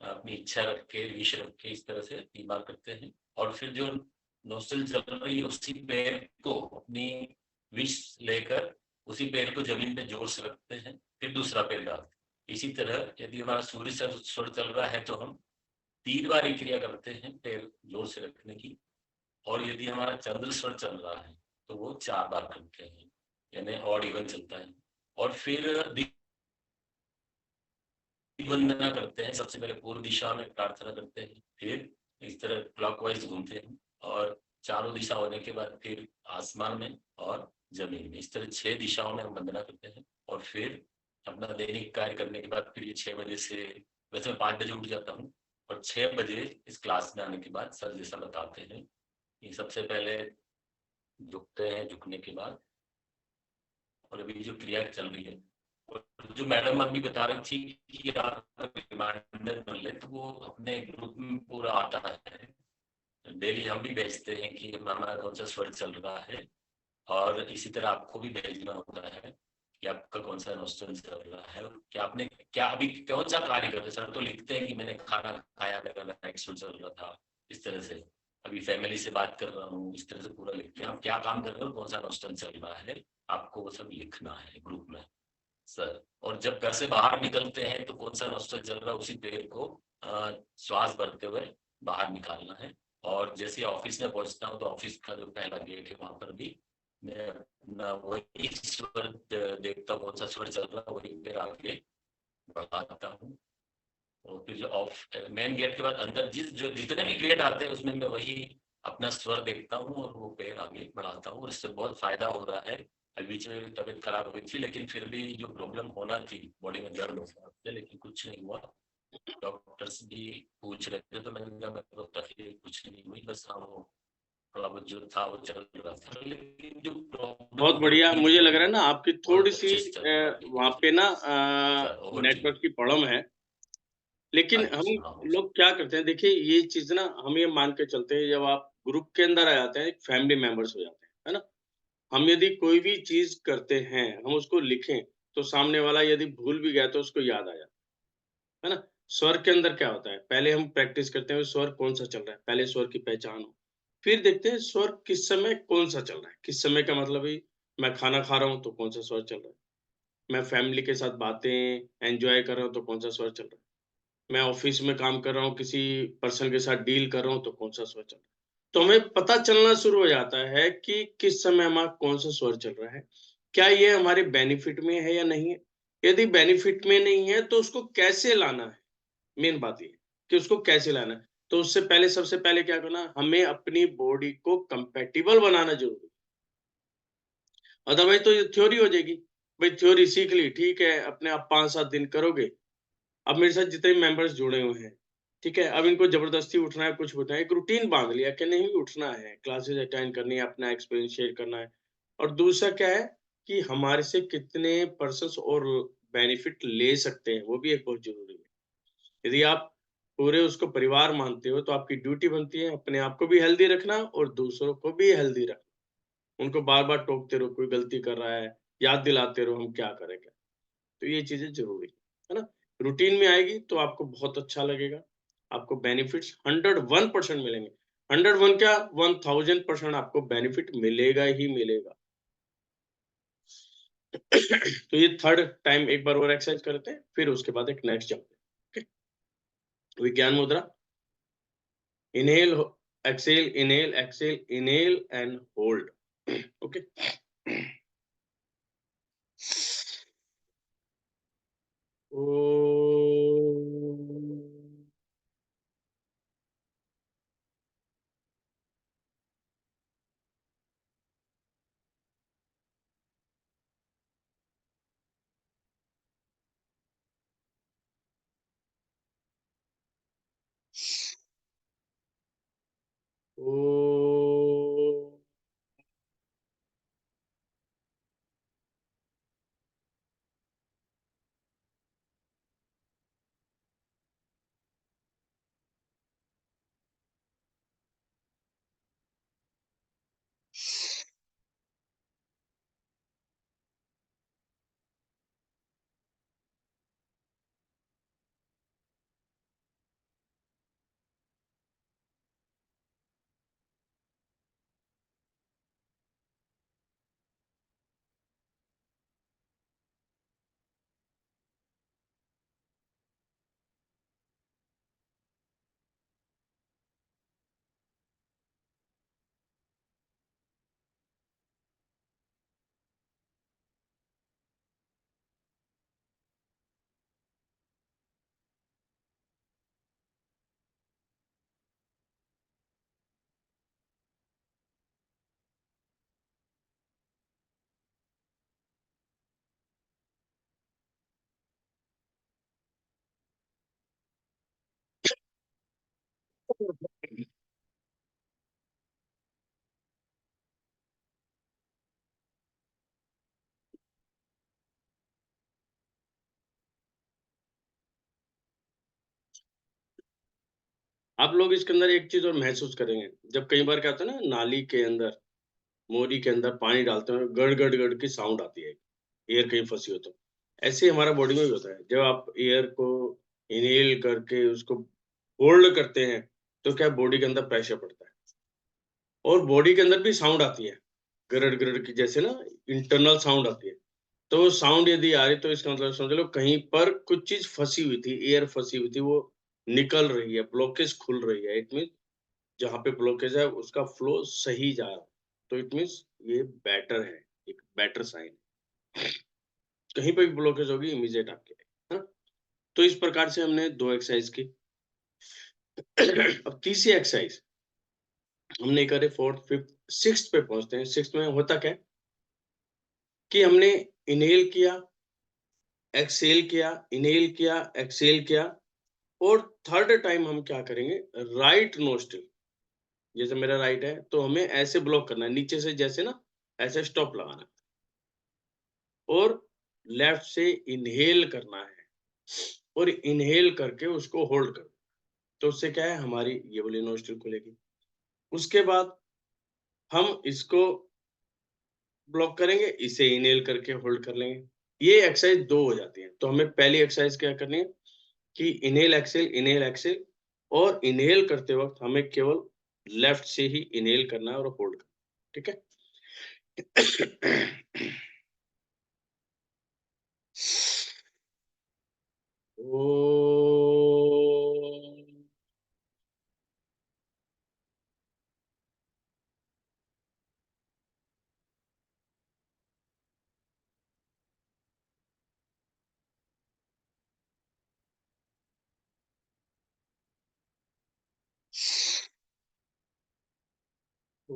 अपनी इच्छा रख के, विश रख के इस तरह से 3 बार करते हैं। और फिर जो नोस्टल चल रही है उसी पैर को अपनी विश लेकर उसी पैर को जमीन पे जोर से रखते हैं, फिर दूसरा पैर डालते हैं। इसी तरह यदि हमारा सूर्य स्वर चल रहा है तो हम 3 बार ये क्रिया करते हैं पैर जोर से रखने की। और यदि हमारा चंद्र स्वर चल रहा है तो वो 4 बार करते हैं, यानी ऑड इवन चलता है। और फिर वंदना करते हैं, सबसे पहले पूर्व दिशा में प्रार्थना करते हैं, फिर इस तरह क्लॉकवाइज घूमते हैं और चारों दिशा होने के बाद फिर आसमान में और जमीन में, इस तरह 6 दिशाओं में हम वंदना करते हैं। और फिर अपना दैनिक कार्य करने के बाद फिर ये 6 बजे से, वैसे मैं 5 बजे उठ जाता हूँ और 6 बजे इस क्लास में आने के बाद सर जैसा बताते हैं कि सबसे पहले झुकते हैं, झुकने के बाद और अभी जो क्रिया चल रही है और जो मैडम अभी बता रही थी कि आप रिमाइंडर कर ले, तो वो अपने ग्रुप में पूरा आता है। डेली हम भी भेजते हैं कि हमारा कौन सा स्वर चल रहा है और इसी तरह आपको भी भेजना होता है कि आपका कौन सा नोस्टल चल रहा है, कि आपने क्या अभी कौन सा कार्य कर रहे हैं। सर तो लिखते हैं कि मैंने खाना खाया, मेरा नोस्टल चल रहा था, इस तरह से अभी फैमिली से बात कर रहा हूँ, इस तरह से पूरा लिखते हैं आप क्या काम कर रहे हो, कौन सा नोस्टल चल रहा है, आपको वो सब लिखना है ग्रुप में सर। और जब घर से बाहर निकलते हैं तो कौन सा नोस्टल चल रहा है उसी पैर को श्वास भरते हुए बाहर निकालना है। और जैसे ऑफिस में पहुंचता हूँ तो ऑफिस का जो पहला गेट है वहां पर भी मैं अपना वही स्वर देखता हूँ, कौन सा स्वर चल रहा है वही पैर आगे बढ़ाता हूँ। और फिर जो ऑफ मेन गेट के बाद अंदर जो जितने भी गेट आते हैं उसमें मैं वही अपना स्वर देखता हूँ और वो पैर आगे बढ़ाता हूँ और इससे बहुत फायदा हो रहा है। अभी बीच में तबीयत खराब हुई थी लेकिन फिर भी जो प्रॉब्लम होना थी, बॉडी में दर्द हो रहा था, लेकिन कुछ नहीं हुआ। डॉक्टर्स भी पूछ रहे थे तो मैंने कहा मेरे को तकलीफ कुछ नहीं हुई, बस हाँ वो थोड़ा बहुत जो था वो चल रहा था, लेकिन जो बहुत प्रॉब्लम बढ़िया, होती मुझे थी लग रहा है ना आपकी बहुत थोड़ी सी अच्छे से चल रहा वहां है पे ना सर। ओवर टू नेटवर्क की प्रॉब्लम है। लेकिन हम अच्छा हाँ लोग क्या करते हैं, देखिए ये चीज ना हम ये मान के चलते हैं, जब आप ग्रुप के अंदर आ जाते हैं एक फैमिली मेंबर्स हो जाते हैं, है ना। हम यदि कोई भी चीज करते हैं, हम उसको लिखें तो सामने वाला यदि भूल भी गया तो उसको याद आ जाता है ना। स्वर के अंदर क्या होता है, पहले हम प्रैक्टिस करते हैं स्वर कौन सा चल रहा है, पहले स्वर की पहचान हो, फिर देखते हैं स्वर किस समय कौन सा चल रहा है। किस समय का मतलब है, मैं खाना खा रहा हूँ तो कौन सा स्वर चल रहा है, मैं फैमिली के साथ बातें एंजॉय कर रहा हूँ तो कौन सा स्वर चल रहा है, मैं ऑफिस में काम कर रहा हूँ, किसी पर्सन के साथ डील कर रहा हूँ तो कौन सा स्वर चल रहा है। तो हमें पता चलना शुरू हो जाता है कि किस समय हमारा कौन सा स्वर चल रहा है, क्या ये हमारे बेनिफिट में है या नहीं है। यदि बेनिफिट में नहीं है तो उसको कैसे लाना है, मेन बात ये है कि उसको कैसे लाना है। तो उससे पहले सबसे पहले क्या करना, हमें अपनी बॉडी को कंपैटिबल बनाना जरूरी है, अदरवाइज तो ये थ्योरी हो जाएगी। भाई थ्योरी सीख ली, ठीक है, अपने आप 5-7 दिन करोगे। अब मेरे साथ जितने मेंबर्स जुड़े हुए हैं, ठीक है, अब इनको जबरदस्ती उठना है, कुछ उठना है, एक रूटीन बांध लिया कि नहीं उठना है, क्लासेस अटेंड करनी है, अपना एक्सपीरियंस शेयर करना है। और दूसरा क्या है कि हमारे से कितने पर्सन्स और बेनिफिट ले सकते हैं, वो भी एक बहुत जरूरी है। यदि आप पूरे उसको परिवार मानते हो तो आपकी ड्यूटी बनती है अपने आप को भी हेल्दी रखना और दूसरों को भी हेल्दी रखना। उनको बार बार टोकते रहो, कोई गलती कर रहा है, याद दिलाते रहो हम क्या करें क्या। तो ये चीजें जरूरी है ना। रूटीन में आएगी तो आपको बहुत अच्छा लगेगा, आपको बेनिफिट्स 101% मिलेंगे। 101 क्या, 1000% आपको बेनिफिट मिलेगा ही मिलेगा। तो ये थर्ड टाइम एक बार और एक्सरसाइज करते हैं, फिर उसके बाद एक नेक्स्ट चलते हैं। विज्ञान मुद्रा, inhale, exhale, inhale, exhale, inhale and hold. Okay. ओ आप लोग इसके अंदर एक चीज और महसूस करेंगे, जब कई बार क्या होता है ना, नाली के अंदर, मोरी के अंदर पानी डालते हैं, गड़ गड़ गड़ की साउंड आती है, एयर कहीं फंसी हो तो। ऐसे ही हमारा बॉडी में भी होता है, जब आप एयर को इनहेल करके उसको होल्ड करते हैं तो क्या बॉडी के अंदर प्रेशर पड़ता है और बॉडी के अंदर भी साउंड आती है, गरड़ गरड़ की जैसे ना, इंटरनल साउंड आती है। तो साउंड यदि आ रही तो इसका मतलब समझ लो कहीं पर कुछ चीज फंसी हुई थी, एयर फंसी हुई थी, वो निकल रही है, ब्लॉकेज खुल रही है। इट मीन जहाँ पे ब्लॉकेज है उसका फ्लो सही जा रहा है, तो इट मीन्स ये बेटर है, एक बेटर साइन। कहीं पे भी ब्लॉकेज होगी इमीडिएट आपके, है ना। तो इस प्रकार से हमने 2 एक्सरसाइज की। अब तीसरी एक्सरसाइज हमने करे, फोर्थ, फिफ्थ, सिक्स्थ पे पहुंचते हैं। सिक्स्थ में होता क्या है कि हमने इनहेल किया, एक्सेल किया, इनहेल किया, एक्सेल किया, और थर्ड टाइम हम क्या करेंगे, राइट नोस्ट्रिल, जैसे मेरा राइट है तो हमें ऐसे ब्लॉक करना है नीचे से, जैसे ना ऐसे स्टॉप लगाना है, और लेफ्ट से इनहेल करना है और इनहेल करके उसको होल्ड करना। तो उससे क्या है, हमारी ये वाली नोस्ट्रिल खुलेगी। उसके बाद हम इसको ब्लॉक करेंगे, इसे इनहेल करके होल्ड कर लेंगे। ये एक्सरसाइज 2 हो जाती है। तो हमें पहली एक्सरसाइज क्या करनी है कि इनहेल एक्सेल, और इनहेल करते वक्त हमें केवल लेफ्ट से ही इनहेल करना है और होल्ड करना, ठीक है। ओ ओ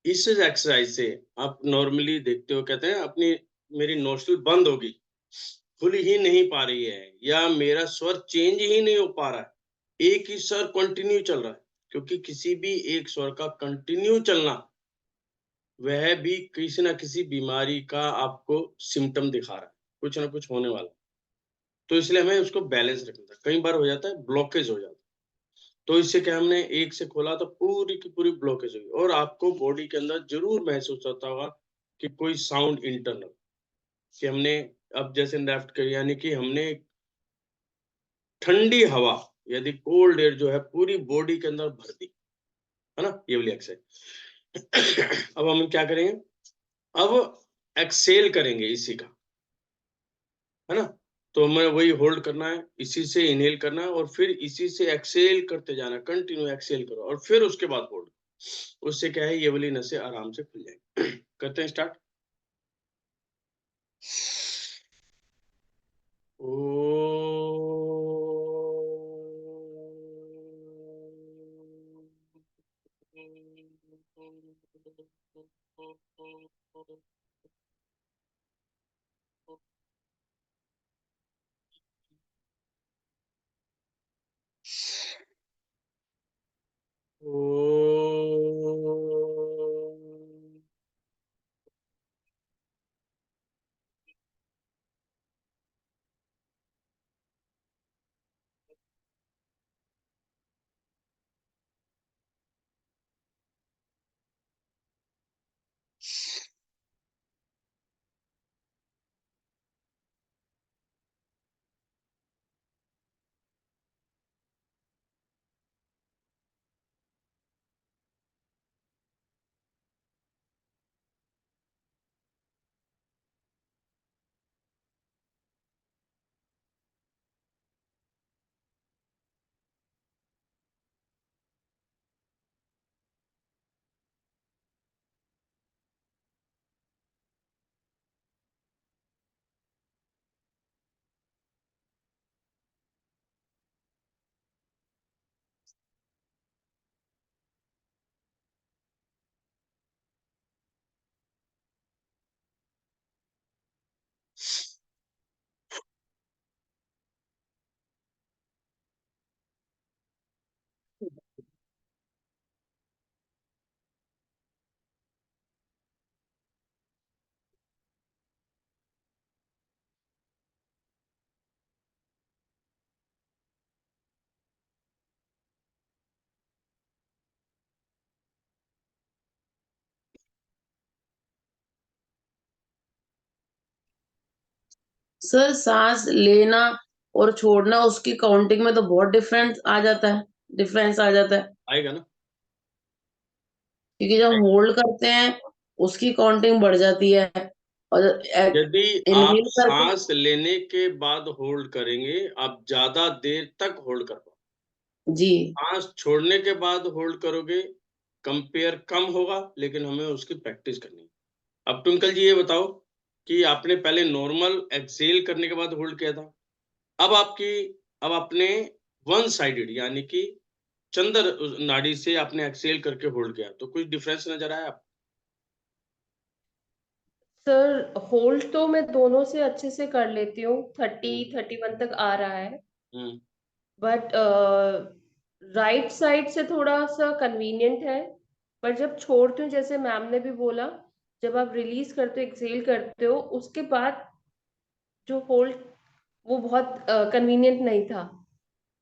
इस एक्सरसाइज से आप नॉर्मली देखते हो, कहते हैं अपनी मेरी नोस्ट्रल बंद होगी, खुल ही नहीं पा रही है, या मेरा स्वर चेंज ही नहीं हो पा रहा है, एक ही स्वर कंटिन्यू चल रहा है, क्योंकि किसी भी एक स्वर का कंटिन्यू चलना वह भी किसी ना किसी बीमारी का आपको सिम्टम दिखा रहा है, कुछ ना कुछ होने वाला। तो इसलिए हमें उसको बैलेंस रखना था। कई बार हो जाता है ब्लॉकेज हो जाता है, तो इससे क्या हमने एक से खोला तो पूरी की पूरी ब्लॉकेज होगी, और आपको बॉडी के अंदर जरूर महसूस होता होगा कि कोई साउंड इंटरनल, कि हमने अब जैसे लेफ्ट कर, यानी कि हमने ठंडी हवा यदि कोल्ड एयर जो है पूरी बॉडी के अंदर भर दी, है ना, ये वाली एक्सरसाइज। अब हम क्या करेंगे, अब एक्सेल करेंगे इसी का, है ना। तो हमें वही होल्ड करना है, इसी से इनहेल करना है, और फिर इसी से एक्सेल करते जाना, कंटिन्यू एक्सेल करो, और फिर उसके बाद होल्ड। उससे क्या है, ये वाली नसें आराम से खुल जाएंगी। करते हैं स्टार्ट। सर सांस लेना और छोड़ना उसकी काउंटिंग में तो बहुत डिफरेंस आ जाता है, आएगा ना, क्योंकि जब होल्ड करते हैं उसकी काउंटिंग बढ़ जाती है, और यदि आप इनहेल करके सांस लेने के बाद होल्ड करेंगे, आप ज्यादा देर तक होल्ड कर पाओ। जी सांस छोड़ने के बाद होल्ड करोगे, कंपेयर कम होगा, लेकिन हमें उसकी प्रैक्टिस करनी है। अब ट्विंकल जी ये बताओ कि आपने पहले नॉर्मल एक्सेल करने के बाद होल्ड किया था, अब आपने वन साइडेड यानी कि चंद्र नाड़ी से आपने एक्सेल करके होल्ड किया, तो कुछ डिफरेंस नजर आया? सर होल्ड तो मैं दोनों से अच्छे से कर लेती हूँ, 30-31 तक आ रहा है, हम्म, बट राइट साइड से थोड़ा सा कन्वीनियंट है, पर जब छोड़ती हूँ, जैसे मैम ने भी बोला, जब आप रिलीज करते हो, एक्सेल करते हो, उसके बाद जो होल्ड वो बहुत कन्वीनियंट नहीं था,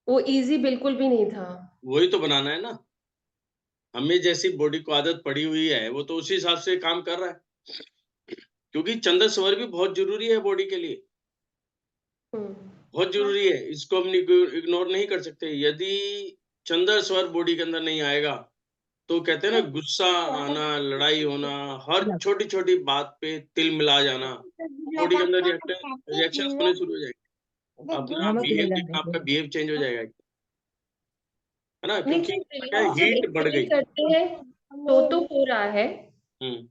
वो इजी बिल्कुल भी नहीं था। वही तो बनाना है ना। हमें जैसी बॉडी को आदत पड़ी हुई है वो तो उसी हिसाब से काम कर रहा है, क्योंकि चंद्र स्वर भी बहुत जरूरी है बॉडी के लिए, बहुत जरूरी है, इसको हम इग्नोर नहीं कर सकते। यदि चंद्र स्वर बॉडी के अंदर नहीं आएगा तो कहते हैं ना, गुस्सा आना, लड़ाई होना, हर छोटी छोटी बात पे तिल मिला जाना, बॉडी के अंदर रिएक्शन होने शुरू हो जाएंगे। अपना बिहेव देखना, आपका बिहेव चेंज हो जाएगा, है ना, नहीं क्योंकि सर, क्या है, रिलीज जब हीट बढ़ एक्सेल गई। करते हैं तो हो रहा है हम्म,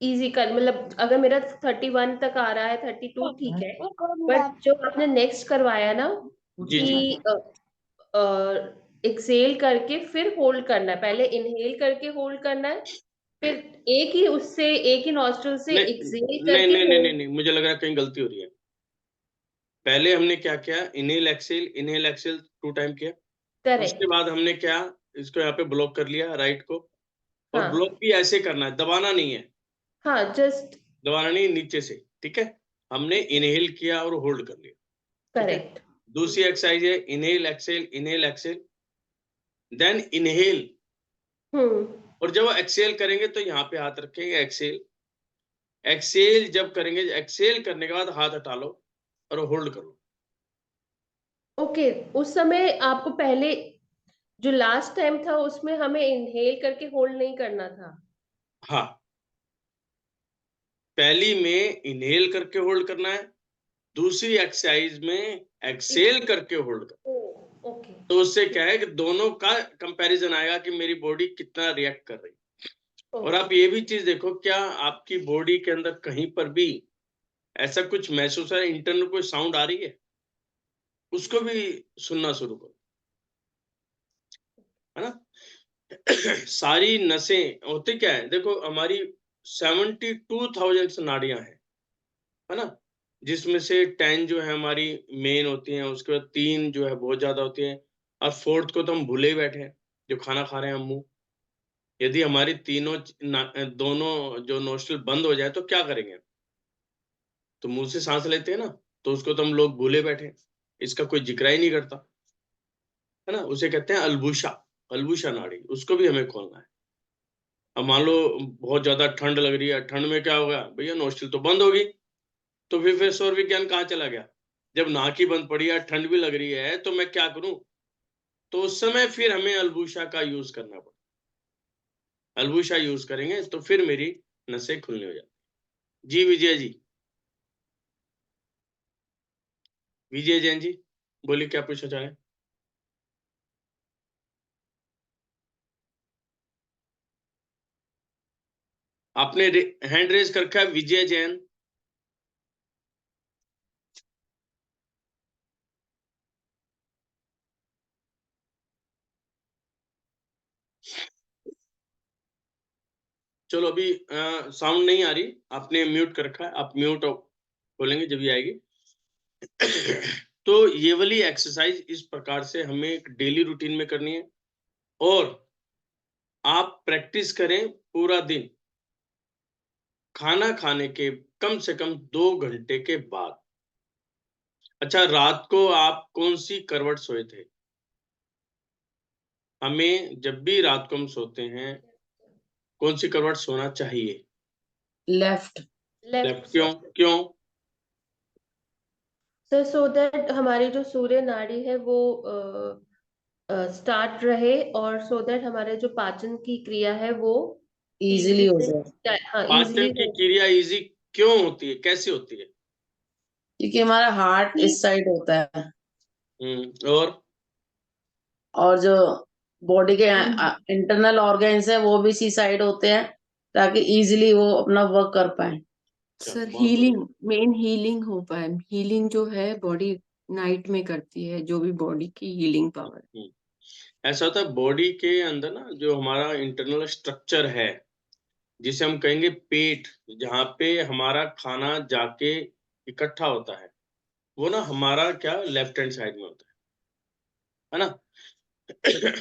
इजी कर, मतलब अगर मेरा 31 तक आ रहा है, 32 ठीक है, बट जो आपने नेक्स्ट करवाया ना जी जी, कि एक्सेल करके फिर होल्ड करना है, पहले इनहेल करके होल्ड करना है, फिर एक ही नॉस्ट्रल से नहीं एक्सेल नहीं करके नहीं नहीं नहीं होल्ड। नहीं, मुझे लग रहा है कहीं गलती हो रही है। पहले हमने क्या किया, इनहेल एक्सेल 2 टाइम किया, उसके करेक्ट। बाद हमने क्या, इसको यहाँ पे ब्लॉक कर लिया राइट को, और ब्लॉक हाँ भी ऐसे करना है, दबाना नहीं है, हाँ, जस्ट दबाना नहीं, नीचे से, ठीक है। हमने इनहेल किया और होल्ड कर लिया, ठीक है। करेक्ट। दूसरी एक्सरसाइज है इनहेल एक्सेल, देन इनहेल, हम्म। और जब एक्सेल करेंगे तो यहाँ पे हाथ रखेंगे, एक्सेल, एक्सेल जब करेंगे, एक्सेल करने के बाद हाथ हटा लो और होल्ड करो। ओके, उस समय आपको पहले जो लास्ट टाइम था उसमें हमें इनहेल करके होल्ड नहीं करना था। हाँ, पहली में इनहेल करके होल्ड करना है, दूसरी एक्सरसाइज में एक्सेल करके होल्ड करना। ओके। तो उससे क्या है कि दोनों का कंपैरिजन आएगा कि मेरी बॉडी कितना रिएक्ट कर रही है। और आप ये भी चीज देखो, क्या आपकी बॉडी के अंदर कहीं पर भी ऐसा कुछ महसूस है, इंटरनल कोई साउंड आ रही है, उसको भी सुनना शुरू करो, है ना। सारी नसें होती क्या है, देखो हमारी 72,000 नाड़ियां हैं, है ना, जिसमें से 10 जो है हमारी मेन होती हैं, उसके बाद 3 जो है बहुत ज्यादा होती हैं, और फोर्थ को तो हम भूले ही बैठे हैं, जो खाना खा रहे हैं हम मुंह। यदि हमारी दोनों जो नोस्ट्रल बंद हो जाए तो क्या करेंगे, तो मुंह से सांस लेते हैं ना, तो उसको तो हम लोग भूले बैठे हैं, इसका कोई जिक्र ही नहीं करता, है ना। उसे कहते हैं अलबुशा, अलबुशा नाड़ी, उसको भी हमें खोलना है। अब मान लो बहुत ज्यादा ठंड लग रही है, ठंड में क्या होगा भैया, नोस्ट्रल तो बंद होगी, तो फिर स्वर विज्ञान कहाँ चला गया। जब नाक ही बंद पड़ी है, ठंड भी लग रही है, तो मैं क्या करूं, तो उस समय फिर हमें अलबुशा का यूज करना पड़ा, अलबुशा यूज करेंगे तो फिर मेरी नसें खुलने हो जाती। जी विजय जी, विजय जैन जी, बोलिए क्या पूछना चाह रहे हैं। आपने हैंड रेज कर रखा है, विजय जैन। चलो अभी साउंड नहीं आ रही, आपने म्यूट कर रखा है, आप म्यूट खोलेंगे जब ये आएगी। तो ये वाली एक्सरसाइज इस प्रकार से हमें एक डेली रूटीन में करनी है, और आप प्रैक्टिस करें पूरा दिन, खाना खाने के कम से कम 2 घंटे के बाद। अच्छा, रात को आप कौन सी करवट सोए थे। हमें जब भी रात को हम सोते हैं, कौन सी करवट सोना चाहिए, लेफ्ट। Left, left. क्यों क्यों। सर सो दैट हमारी जो सूर्य नाड़ी है वो स्टार्ट रहे, और सो दैट हमारे जो पाचन की क्रिया है वो इजीली तेजी हो से, जाए, हाँ पाचन इजिली की हो। क्रिया इजी क्यों होती है, कैसे होती है। क्योंकि हमारा हार्ट इस साइड होता है, और जो बॉडी के इंटरनल ऑर्गन्स है वो भी इसी साइड होते हैं, ताकि इजीली वो अपना वर्क कर पाए। सर बहुत हीलिंग, बढ़िया। मेन हीलिंग हो पाए, हीलिंग जो है बॉडी नाइट में करती है, जो भी बॉडी की हीलिंग पावर। ऐसा होता है बॉडी के अंदर ना, जो हमारा इंटरनल स्ट्रक्चर है जिसे हम कहेंगे पेट, जहाँ पे हमारा खाना जाके इकट्ठा होता है, वो ना हमारा क्या लेफ्ट हैंड साइड में होता है ना।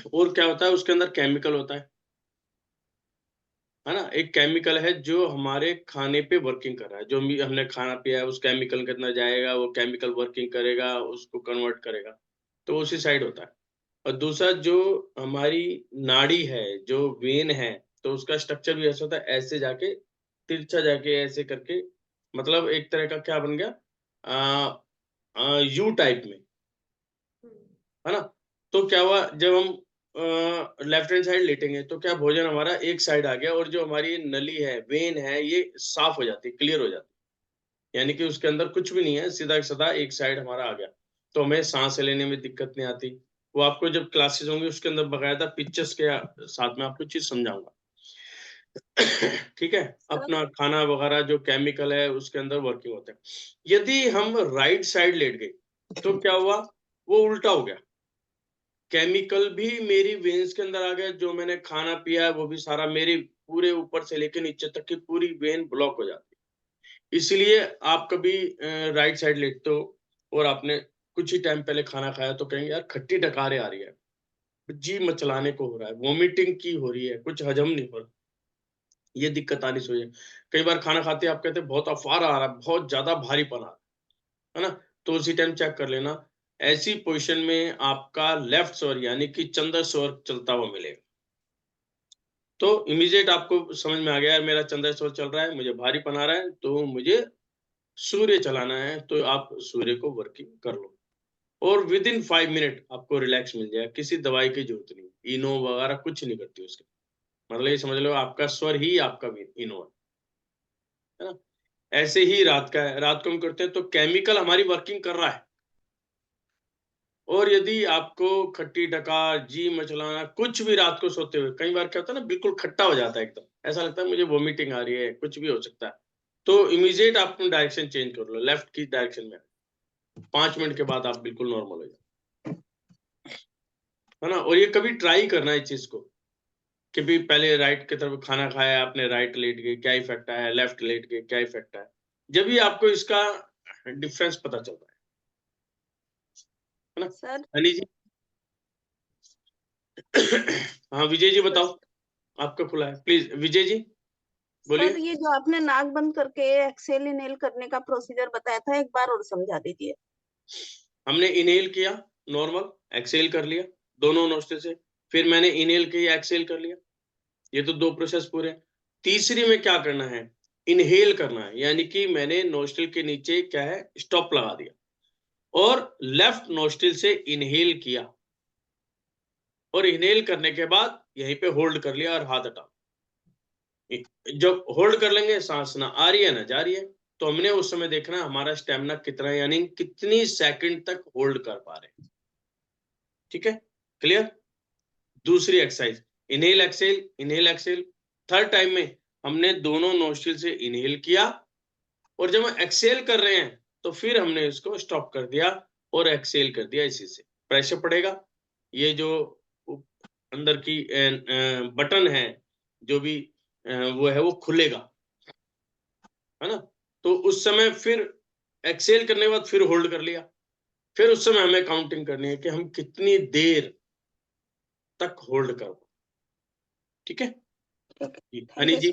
और क्या होता है उसके अंदर केमिकल होता है ना। एक केमिकल है जो हमारे खाने पे वर्किंग कर रहा है, जो भी हमने खाना पिया है उस केमिकल के अंदर जाएगा, वो केमिकल वर्किंग करेगा, उसको कन्वर्ट करेगा, तो उसी साइड होता है। और दूसरा जो हमारी नाड़ी है, जो वेन है, तो उसका स्ट्रक्चर भी ऐसा होता है, ऐसे जाके तिरछा जाके ऐसे करके, मतलब एक तरह का क्या बन गया, यू टाइप में, है ना। तो क्या हुआ, जब हम लेफ्ट हैंड साइड लेटेंगे तो क्या भोजन हमारा एक साइड आ गया, और जो हमारी नली है, वेन है, ये साफ हो जाती है, क्लियर हो जाती है, यानी कि उसके अंदर कुछ भी नहीं है, सीधा सीधा एक साइड हमारा आ गया, तो हमें सांस लेने में दिक्कत नहीं आती। वो आपको जब क्लासेस होंगी उसके अंदर बकायदा पिक्चर्स के साथ में आपको चीज समझाऊंगा। ठीक है, अपना खाना वगैरह जो केमिकल है उसके अंदर वर्किंग होता है। यदि हम राइट साइड लेट गए तो क्या हुआ, वो उल्टा हो गया, केमिकल भी मेरी वेन्स के अंदर आ गया, जो मैंने खाना पिया है वो भी सारा मेरे पूरे ऊपर से लेकर नीचे तक की पूरी वेन ब्लॉक हो जाती है। इसलिए आप कभी राइट साइड लेटते हो और आपने कुछ ही टाइम पहले खाना खाया तो कहेंगे यार खट्टी डकारे आ रही है, जी मचलाने को हो रहा है, वोमिटिंग की हो रही है, कुछ हजम नहीं हो रहा, ये दिक्कत आनी चाहिए। कई बार खाना खाते आप कहते हैं बहुत अफारा आ रहा है, बहुत ज्यादा भारीपन आ रहा है ना, तो उसी टाइम चेक कर लेना। ऐसी पोजीशन में आपका लेफ्ट स्वर यानी कि चंद्र स्वर चलता हुआ मिलेगा, तो इमीडिएट आपको समझ में आ गया यार मेरा चंद्र स्वर चल रहा है, मुझे भारीपन आ रहा है, तो मुझे सूर्य चलाना है, तो आप सूर्य को वर्किंग कर लो, और विद इन 5 मिनट आपको रिलैक्स मिल जाएगा, किसी दवाई की जरूरत नहीं, इनो वगैरह कुछ नहीं करती उसके, मतलब ये समझ लो आपका स्वर ही आपका इनो है ना। ऐसे ही रात का है, रात को हम करते हैं तो केमिकल हमारी वर्किंग कर रहा है, और यदि आपको खट्टी डकार, जी मचलाना, कुछ भी रात को सोते हुए, कई बार क्या होता है ना, बिल्कुल खट्टा हो जाता है एकदम, ऐसा लगता है मुझे वोमिटिंग आ रही है, कुछ भी हो सकता है, तो इमीडिएट आप डायरेक्शन चेंज कर लो, लेफ्ट की डायरेक्शन में, 5 मिनट के बाद आप बिल्कुल नॉर्मल हो जाए, है ना। और ये कभी ट्राई करना है इस चीज को, कि भी पहले राइट की तरफ खाना खाया आपने, राइट लेट गए क्या इफेक्ट आया, लेफ्ट लेट गए क्या इफेक्ट आया, जब भी आपको इसका डिफरेंस पता चलता है ना। सर हनी जी। हाँ विजय जी बताओ, आपका खुला है, प्लीज विजय जी सर बोलिए। ये जो आपने नाक बंद करके एक्सेल इनहेल करने का प्रोसीजर बताया था, एक बार और समझा दीजिए। हमने इनहेल किया, नॉर्मल, एक्सेल कर लिया दोनों नोस्ट्रिल से, फिर मैंने इनहेल किया, एक्सेल कर लिया, ये तो 2 प्रोसेस पूरे हैं। तीसरी में क्या करना है, इनहेल करना है, यानी कि मैंने नोस्ट्रिल के नीचे क्या है स्टॉप लगा दिया, और लेफ्ट नोस्ट्रिल से इनहेल किया, और इनहेल करने के बाद यहीं पे होल्ड कर लिया और हाथ हटा। जब होल्ड कर लेंगे, सांस ना आ रही है ना जा रही है, तो हमने उस समय देखना हमारा स्टेमिना कितना है, यानी कितनी सेकंड तक होल्ड कर पा रहे हैं। ठीक है, क्लियर। दूसरी exercise, inhale exhale. Third time में हमने दोनों नोस्ट्रिल से इनहेल किया, और जब हम एक्सेल कर रहे हैं तो फिर हमने इसको स्टॉप कर दिया और एक्सेल कर दिया, इसी से प्रेशर पड़ेगा, ये जो अंदर की बटन है जो भी वो है वो खुलेगा, है ना। तो उस समय फिर एक्सेल करने के बाद फिर होल्ड कर लिया, फिर उस समय हमें काउंटिंग करनी है कि हम कितनी देर तक होल्ड कर, ठीक है। हनी जी।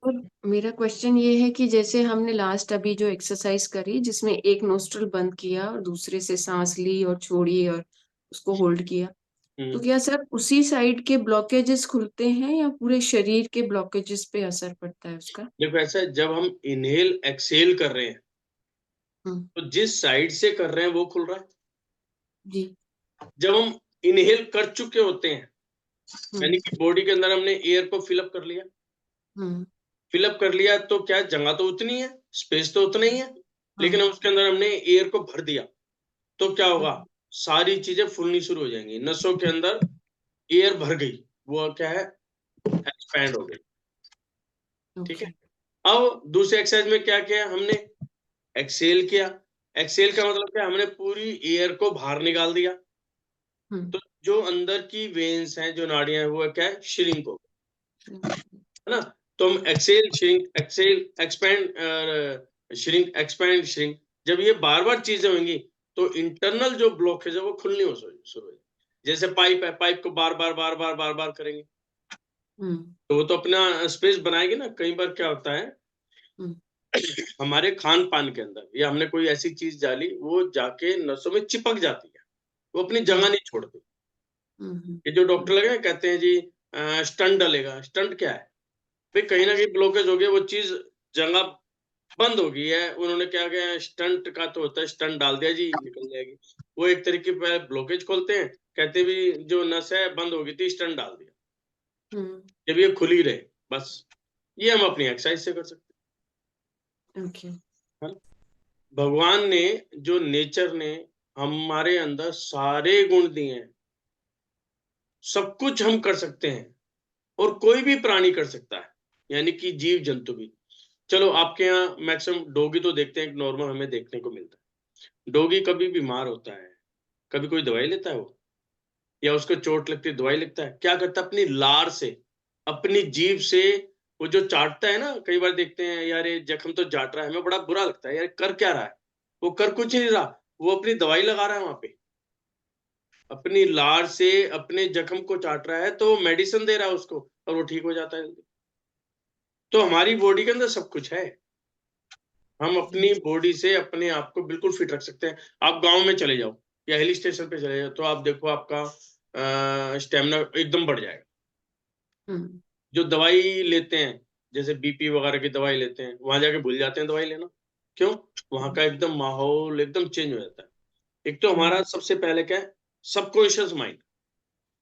और मेरा क्वेश्चन ये है कि जैसे हमने लास्ट अभी जो एक्सरसाइज करी जिसमें एक नोस्ट्रल बंद किया और दूसरे से सांस ली और छोड़ी और उसको होल्ड किया, तो क्या सर उसी साइड के ब्लॉकेजेस खुलते हैं या पूरे शरीर के ब्लॉकेजेस पे असर पड़ता है उसका? देखो ऐसा है, जब हम इनहेल एक्सेल कर रहे हैं हम्म, तो जिस साइड से कर रहे हैं वो खुल रहा है, जी। जब हम इनहेल कर चुके होते हैं यानी हम्म, कि बॉडी के अंदर हमने एयर को फिलअप कर लिया, हम्म, फिलअप कर लिया, तो क्या जगह तो उतनी है, स्पेस तो उतना ही है, लेकिन हम्म, उसके अंदर हमने एयर को भर दिया, तो क्या होगा, हम्म, सारी चीजें फूलनी शुरू हो जाएंगी, नसों के अंदर एयर भर गई, वो क्या है एक्सपैंड हो गई, ठीक है। ओके। अब दूसरे एक्सरसाइज में क्या किया हमने, एक्सेल किया, एक्सेल का मतलब क्या, हमने पूरी एयर को बाहर निकाल दिया, तो जो अंदर की वेन्स हैं, जो नाड़ियां हैं, वो क्या है, श्रिंक हो, है ना। तो हम एक्सेल एक्सपेंड श्रिंक, जब ये बार बार चीजें होंगी तो इंटरनल जो ब्लॉकेज है वो खुलनी हो शुरू हो। जैसे पाइप है, पाइप को बार बार करेंगे तो वो तो अपना स्पेस बनाएगी ना। कई बार क्या होता है हमारे खान पान के अंदर, या हमने कोई ऐसी चीज डाली, वो जाके नसों में चिपक जाती है, वो अपनी जगह नहीं छोड़ती। ये जो डॉक्टर लगे ना, कहते हैं जी स्टंट डलेगा। स्टंट क्या है भाई, कहीं ना कहीं ब्लॉकेज हो गया, वो चीज जगह बंद हो गई है, उन्होंने क्या किया, स्टंट का तो होता है, स्टंट डाल दिया जी, निकल जाएगी। वो एक तरीके पे ब्लॉकेज खोलते हैं, कहते भी जो नस है बंद हो गई थी, स्टंट डाल दिया, जब ये खुली रहे। बस ये हम अपनी एक्सरसाइज से कर सकते हैं। भगवान ने, जो नेचर ने हमारे अंदर सारे गुण दिए हैं, सब कुछ हम कर सकते हैं, और कोई भी प्राणी कर सकता है, यानी कि जीव जंतु भी। चलो आपके यहाँ मैक्सिमम डॉगी तो देखते हैं, नॉर्मल हमें देखने को मिलता है। डॉगी कभी बीमार होता है, कभी कोई दवाई लेता है वो, या उसको चोट लगती है दवाई लगता है, क्या करता है, अपनी लार से, अपनी जीभ से वो जो चाटता है ना। कई बार देखते हैं यार ये जख्म तो चाट रहा है, हमें बड़ा बुरा लगता है, यार कर क्या रहा है, वो कर कुछ नहीं रहा, वो अपनी दवाई लगा रहा है वहां पे, अपनी लार से अपने जख्म को चाट रहा है, तो मेडिसिन दे रहा है उसको, और वो ठीक हो जाता है जल्दी। तो हमारी बॉडी के अंदर सब कुछ है, हम अपनी बॉडी से अपने आप को बिल्कुल फिट रख सकते हैं। आप गांव में चले जाओ या हिल स्टेशन पे चले जाओ, तो आप देखो आपका स्टेमिना एकदम बढ़ जाएगा। जो दवाई लेते हैं, जैसे बीपी वगैरह की दवाई लेते हैं, वहां जाके भूल जाते हैं दवाई लेना। क्यों? वहां का एकदम माहौल एकदम चेंज हो जाता है। एक तो हमारा सबसे पहले क्या है, सबकॉन्शियस माइंड।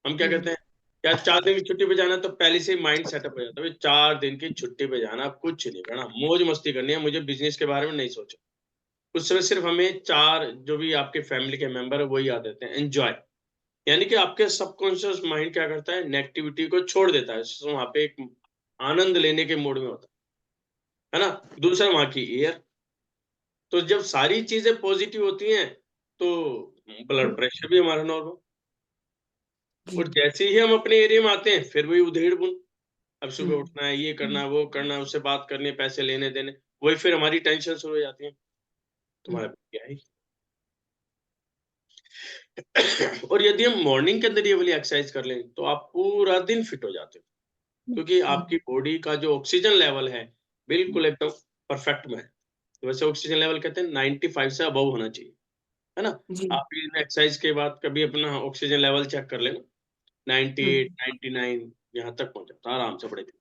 हम क्या कहते हैं, यार 4 दिन की छुट्टी पे जाना है, तो पहले से ही माइंड सेटअप हो जाता है, 4 दिन की छुट्टी पे जाना, कुछ नहीं करना, मौज मस्ती करनी है, मुझे बिजनेस के बारे में नहीं सोचा। उस समय सिर्फ हमें 4 जो भी आपके फैमिली के मेंबर है वही याद रहते हैं, एंजॉय। यानी कि आपके सबकॉन्शियस माइंड क्या करता है, नेगेटिविटी को छोड़ देता है, तो वहां पे एक आनंद लेने के मूड में होता है ना। दूसरा वहां की एयर, तो जब सारी चीजें पॉजिटिव होती हैं तो ब्लड प्रेशर भी हमारा नॉर्मल। और जैसे ही हम अपने एरिया में आते हैं, फिर वही उधेड़ बुन, अब सुबह उठना है, ये करना है, वो करना है, उससे बात करनी है, पैसे लेने देने, वही फिर हमारी टेंशन शुरू हो जाती है। तुम्हारा क्या है। और यदि हम मॉर्निंग के अंदर ये वाली एक्सरसाइज कर लें तो आप पूरा दिन फिट हो जाते हो, क्योंकि आपकी बॉडी का जो ऑक्सीजन लेवल है बिल्कुल एकदम परफेक्ट में है। तो वैसे ऑक्सीजन लेवल कहते हैं 95 से अबव होना चाहिए, है ना। आप इन एक्सरसाइज के बाद कभी अपना ऑक्सीजन लेवल चेक कर लेना, 98 99 यहाँ तक पहुंच जाता है आराम से, बड़े दिन,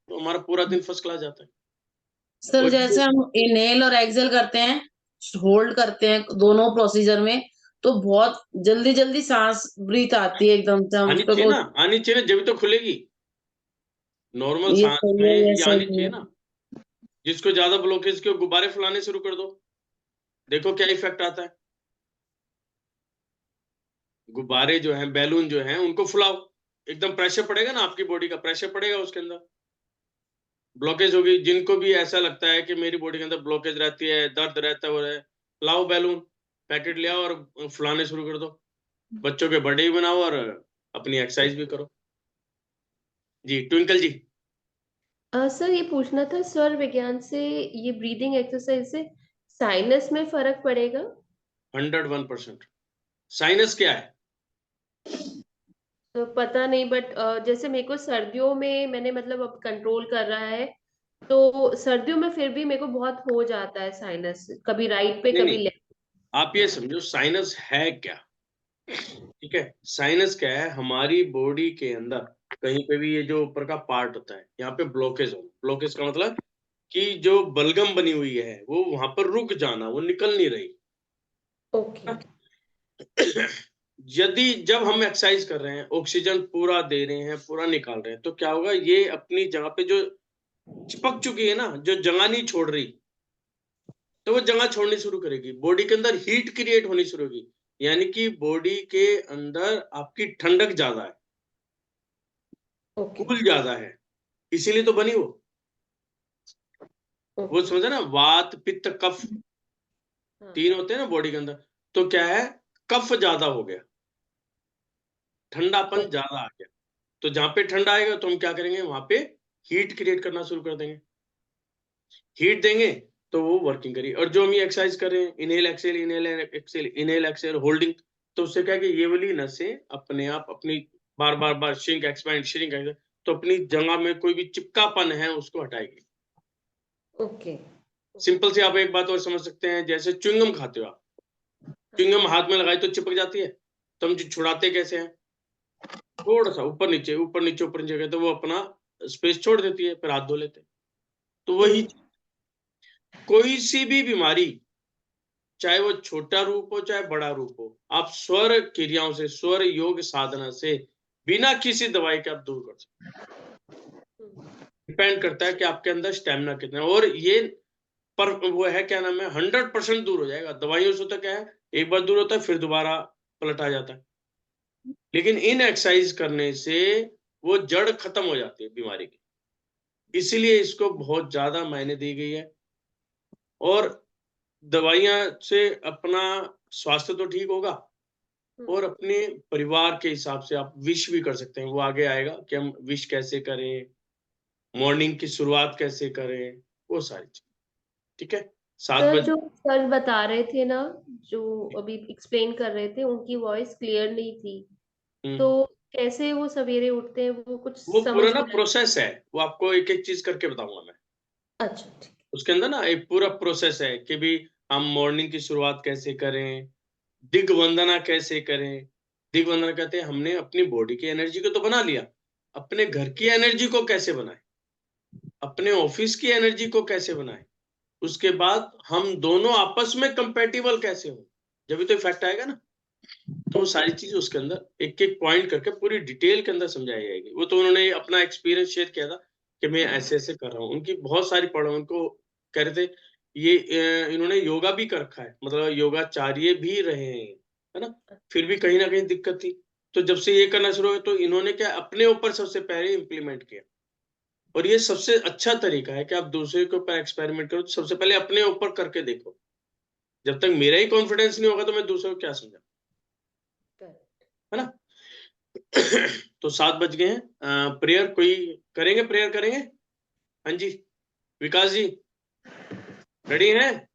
तो हमारा पूरा दिन फर्स्ट क्लास जाता है। सर और जैसे हम इनहेल और एक्सहेल करते हैं, होल्ड करते हैं दोनों प्रोसीजर में, तो बहुत जल्दी जल्दी सांस ब्रीथ आती है एकदम से, हम आनी उस पे चाहिए ना, आनी चाहिए ना, जब तो खुलेगी। नॉर्मल ये सांस सही में है, ये ये आनी सही चाहिए है। ना। जिसको ज्यादा ब्लॉकेज के, गुब्बारे फुलाने शुरू कर दो, देखो क्या इफेक्ट आता है। गुब्बारे जो हैं, बैलून जो हैं, उनको फुलाओ, एकदम प्रेशर पड़ेगा ना, आपकी बॉडी का प्रेशर पड़ेगा उसके अंदर, ब्लॉकेज होगी। जिनको भी ऐसा लगता है कि मेरी बॉडी के अंदर ब्लॉकेज रहती है, दर्द रहता है, वो रहे, लाओ बैलून, पैकेट ले आओ और फुलाने शुरू कर दो। बच्चों के बर्थडे भी बनाओ और अपनी एक्सरसाइज भी करो। जी ट्विंकल जी। सर ये पूछना था, स्वर विज्ञान से ये ब्रीदिंग एक्सरसाइज से साइनस में फर्क पड़ेगा? 101%। साइनस क्या है? तो पता नहीं, बट जैसे मेरे को सर्दियों में मैंने मतलब अब कंट्रोल कर रहा है, तो सर्दियों में फिर भी मेरे को बहुत हो जाता है साइनस, कभी राइट पे नहीं कभी नहीं, लेफ्ट। आप ये समझो साइनस है क्या। ठीक है, साइनस क्या है, हमारी बॉडी के अंदर कहीं पे भी ये जो ऊपर का पार्ट होता है, यहाँ पे ब्लॉकेज हो, ब्लॉकेज का मतलब कि जो बलगम बनी हुई है वो वहां पर रुक जाना, वो निकल नहीं रही। ओके। यदि जब हम एक्सरसाइज कर रहे हैं, ऑक्सीजन पूरा दे रहे हैं, पूरा निकाल रहे हैं, तो क्या होगा, ये अपनी जगह पे जो चिपक चुकी है ना, जो जगह नहीं छोड़ रही, तो वो जगह छोड़नी शुरू करेगी, बॉडी के अंदर हीट क्रिएट होनी शुरू होगी, यानी कि बॉडी के अंदर आपकी ठंडक ज्यादा है, ओके। कूल ज्यादा है, इसीलिए तो बनी वो ओके। समझा ना, वात पित्त कफ हाँ। 3 होते हैं ना बॉडी के अंदर। तो क्या है, कफ ज्यादा हो गया, ठंडापन ज्यादा आ गया, तो जहां पे ठंडा आएगा तो हम क्या करेंगे, वहां पे हीट क्रिएट करना शुरू कर देंगे। हीट देंगे तो वो वर्किंग करेगी। और जो हम ये एक्सरसाइज कर रहे हैं, inhale exhale, inhale exhale, inhale Excel, holding, तो उससे क्या है कि ये वाली नसें अपने आप अपनी बार बार बार श्रिंक एक्सपैंड श्रिंक एक्सपैंड, तो अपनी जगह में कोई भी चिपकापन है उसको हटाएगी। ओके। सिंपल से आप एक बात और समझ सकते हैं, जैसे च्युइंगम खाते हो आप, च्युइंगम हाथ में लगाई तो चिपक जाती है, तो हम छुड़ाते कैसे हैं, थोड़ा सा ऊपर नीचे ऊपर नीचे ऊपर नीचे, तो वो अपना स्पेस छोड़ देती है, फिर हाथ धो लेते हैं। तो वही कोई सी भी बीमारी, चाहे वो छोटा रूप हो चाहे बड़ा रूप हो, आप स्वर क्रियाओं से, स्वर योग साधना से, बिना किसी दवाई के आप दूर कर सकते। डिपेंड करता है कि आपके अंदर स्टेमिना कितना है, और ये पर वो है क्या नाम है, 100% दूर हो जाएगा। दवाइयों से तो क्या है, एक बार दूर होता है फिर दोबारा पलट आ जाता है, लेकिन इन एक्सरसाइज करने से वो जड़ खत्म हो जाती है बीमारी की। इसलिए इसको बहुत ज्यादा मायने दी गई है। और दवाइयां से अपना स्वास्थ्य तो ठीक होगा, और अपने परिवार के हिसाब से आप विश भी कर सकते हैं। वो आगे आएगा कि हम विश कैसे करें, मॉर्निंग की शुरुआत कैसे करें, वो सारी चीज। ठीक है, 7 सर बजे। जो सर बता रहे थे ना, जो अभी एक्सप्लेन कर रहे थे, उनकी वॉइस क्लियर नहीं थी, तो कैसे वो सवेरे उठते हैं, वो कुछ वो समझ पूरा ना में नहीं। प्रोसेस है, वो आपको एक एक चीज करके बताऊंगा मैं। अच्छा ठीक। उसके अंदर ना एक पूरा प्रोसेस है कि भी हम मॉर्निंग की शुरुआत कैसे करें, दिग्वंदना कैसे करें। दिग्वंदना कहते हैं हमने अपनी बॉडी की एनर्जी को तो बना लिया, अपने घर की एनर्जी को कैसे बनाए, अपने ऑफिस की एनर्जी को कैसे बनाए, उसके बाद हम दोनों आपस में कंपैटिबल कैसे हो, जब तो इफेक्ट आएगा ना। तो वो सारी चीज उसके अंदर एक एक पॉइंट करके पूरी डिटेल के अंदर समझाई जाएगी। वो तो उन्होंने अपना एक्सपीरियंस शेयर किया था कि मैं ऐसे ऐसे कर रहा हूँ, उनकी बहुत सारी पढ़ा, उनको कह रहे थे ये इन्होंने योगा भी कर रखा है, मतलब योगाचार्य भी रहे हैं, है ना, फिर भी कहीं ना कहीं दिक्कत थी। तो जब से ये करना शुरू हुआ तो इन्होंने क्या अपने ऊपर सबसे पहले इम्प्लीमेंट किया। और ये सबसे अच्छा तरीका है कि आप दूसरे के ऊपर एक्सपेरिमेंट करो, तो सबसे पहले अपने ऊपर करके देखो। जब तक मेरा ही कॉन्फिडेंस नहीं होगा तो मैं दूसरों को क्या समझा, है ना। तो 7 बज गए हैं। प्रेयर कोई करेंगे, प्रेयर करेंगे। हाँ जी, विकास जी रेडी हैं?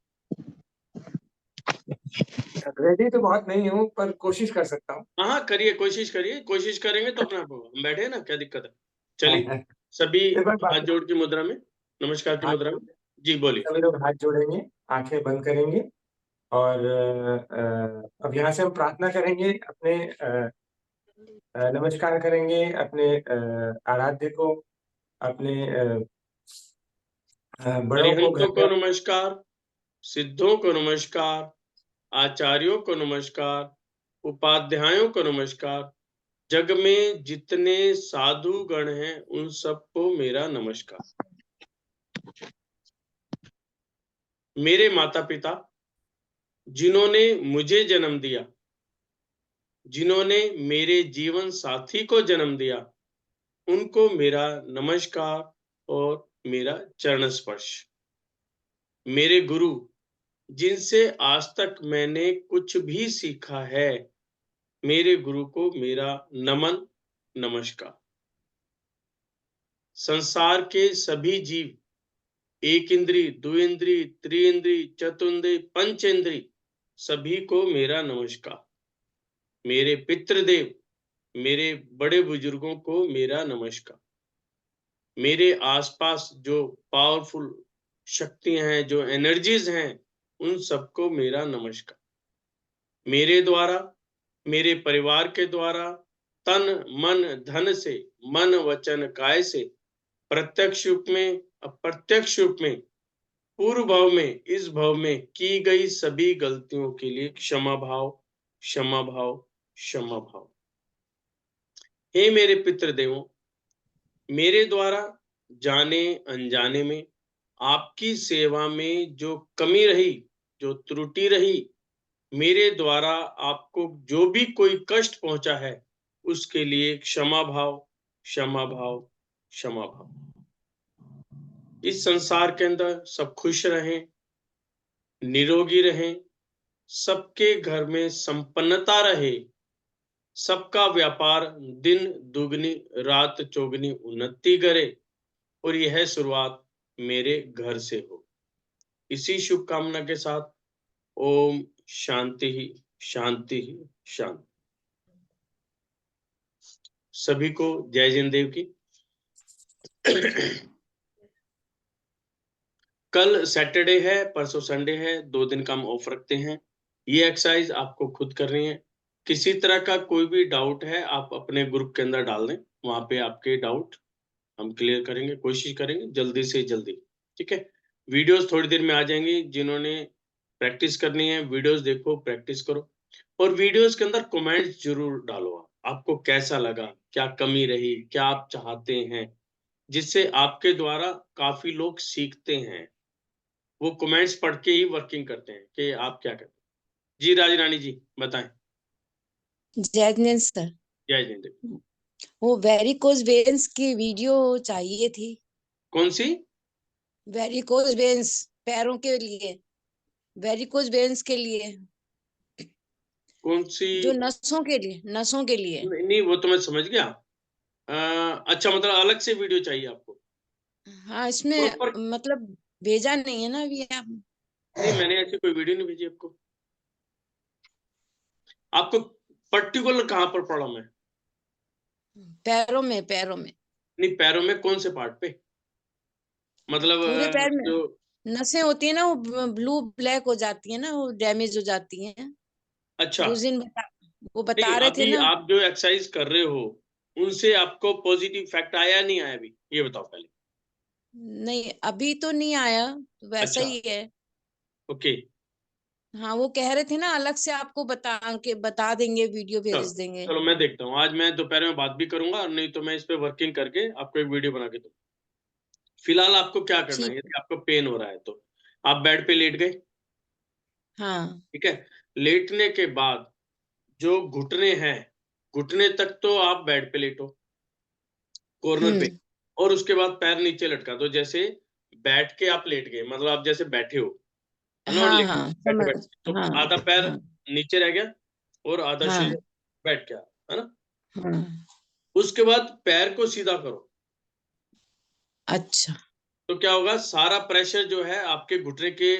रेडी तो बहुत नहीं हूँ, पर कोशिश कर सकता हूँ। हाँ करिए, कोशिश करिए, कोशिश करेंगे तो अपना होगा। हम बैठे हैं ना, क्या दिक्कत है। चलिए सभी हाथ जोड़ की मुद्रा में, नमस्कार की मुद्रा में। जी बोलिए। सभी लोग हाथ जोड़ेंगे, आंखें बंद करेंगे, और अब यहाँ से हम प्रार्थना करेंगे, अपने नमस्कार करेंगे अपने आराध्य को, अपने बड़ों को, घर अरिहंतों को में। नमस्कार, सिद्धों को नमस्कार, आचार्यों को नमस्कार, उपाध्यायों को नमस्कार, जग में जितने साधु गण हैं उन सबको मेरा नमस्कार। मेरे माता पिता जिन्होंने मुझे जन्म दिया, जिन्होंने मेरे जीवन साथी को जन्म दिया, उनको मेरा नमस्कार और मेरा चरण स्पर्श। मेरे गुरु जिनसे आज तक मैंने कुछ भी सीखा है, मेरे गुरु को मेरा नमन नमस्कार। संसार के सभी जीव, एक इंद्री, द्विइंद्री, त्रिइंद्री, चतुर्इंद्री, पंचेंद्री, सभी को मेरा नमस्कार। मेरे पितृदेव, मेरे बड़े बुजुर्गों को मेरा नमस्कार। मेरे आसपास जो पावरफुल शक्तियां हैं, जो एनर्जीज हैं, उन सबको मेरा नमस्कार। मेरे द्वारा, मेरे परिवार के द्वारा, तन मन धन से, मन वचन काय से, प्रत्यक्ष रूप में, अप्रत्यक्ष रूप में, पूर्व भाव में, इस भाव में की गई सभी गलतियों के लिए क्षमा भाव, क्षमा भाव, क्षमा भाव। हे मेरे पितृदेवों, मेरे द्वारा जाने अनजाने में आपकी सेवा में जो कमी रही, जो त्रुटि रही, मेरे द्वारा आपको जो भी कोई कष्ट पहुंचा है, उसके लिए क्षमा भाव, क्षमा भाव, क्षमा भाव। इस संसार के अंदर सब खुश रहें, निरोगी रहें, सबके घर में संपन्नता रहे, सबका व्यापार दिन दुगनी रात चौगनी उन्नति करे और यह शुरुआत मेरे घर से हो। इसी शुभकामना के साथ ओम शांति ही शांति ही शांति। सभी को जय जिनदेव की। कल सैटरडे है, परसों संडे है, 2 दिन का हम ऑफ रखते हैं। ये एक्सरसाइज आपको खुद करनी है। किसी तरह का कोई भी डाउट है आप अपने ग्रुप के अंदर डाल दें, वहां पे आपके डाउट हम क्लियर करेंगे, कोशिश करेंगे जल्दी से जल्दी। ठीक है, वीडियोस थोड़ी देर में आ जाएंगी। जिन्होंने प्रैक्टिस करनी है वीडियोस देखो, प्रैक्टिस करो, और वीडियोस के अंदर कमेंट्स जरूर डालो। आपको कैसा लगा, क्या कमी रही, क्या आप चाहते हैं, जिससे आपके द्वारा काफी लोग सीखते हैं। वो कमेंट्स पढ़ के ही वर्किंग करते हैं कि आप क्या करते हैं। जी राजरानी जी बताएं। जय जिनेंद्र सर, जय जिनेंद्र। वो वेरिकोज वेन्स की वीडियो चाहिए थी। कौन सी? वेरिकोज वेन्स, पैरों के लिए, वेरिकोज वेन्स के लिए। कौन सी? जो नसों के लिए, नसों के लिए। नहीं वो तो मैं समझ गया। अच्छा, मतलब अलग से वीडियो चाहिए आपको? हाँ, इसमें प्रॉपर? मतलब भेजा नहीं है ना अभी आप। नहीं, मैंने ऐसी कोई वीडियो नहीं भेजी आपको। आपको पर्टिकुलर कहाँ पर प्रॉब्लम है? पैरों में, पैरों में। नहीं, पैरों में कौन से पार्ट पे? मतलब पूरे पैर में जो नसें होती है ना, वो ब्लू ब्लैक हो जाती है ना, वो डैमेज हो जाती हैं। अच्छा, उस दिन वो नहीं बता रहे थे अभी ना। आप जो एक्सरसाइज कर रहे हो उनसे आपको पॉजिटिव इफेक्ट आया नहीं आया अभी, ये बताओ पहले। नहीं, अभी तो नहीं आया, वैसा अच्छा, ही है। ओके। हाँ, वो कह रहे थे ना अलग से आपको बता देंगे, वीडियो चलो भेज देंगे। चलो, मैं देखता हूँ। आज मैं दोपहर में बात भी करूंगा, और नहीं तो मैं इस पे वर्किंग करके आपको एक वीडियो बना के दूँ। फिलहाल आपको क्या करना है, ठीक। यदि आपको पेन हो रहा है तो आप बेड पे लेट गए। हाँ। ठीक है, लेटने के बाद जो घुटने हैं, घुटने तक तो आप बेड पे लेटो कॉर्नर पे, और उसके बाद पैर नीचे लटका दो। जैसे बैठ के आप लेट गए, मतलब आप जैसे बैठे हो, है ना, और हाँ, लेटे हाँ, बैठे समझ। बैठे, तो हाँ, आधा पैर हाँ, नीचे रह गया और आधा हाँ, शरीर बैठ गया, है ना। हाँ। उसके बाद पैर को सीधा करो, अच्छा। तो क्या होगा, सारा प्रेशर जो है आपके घुटने के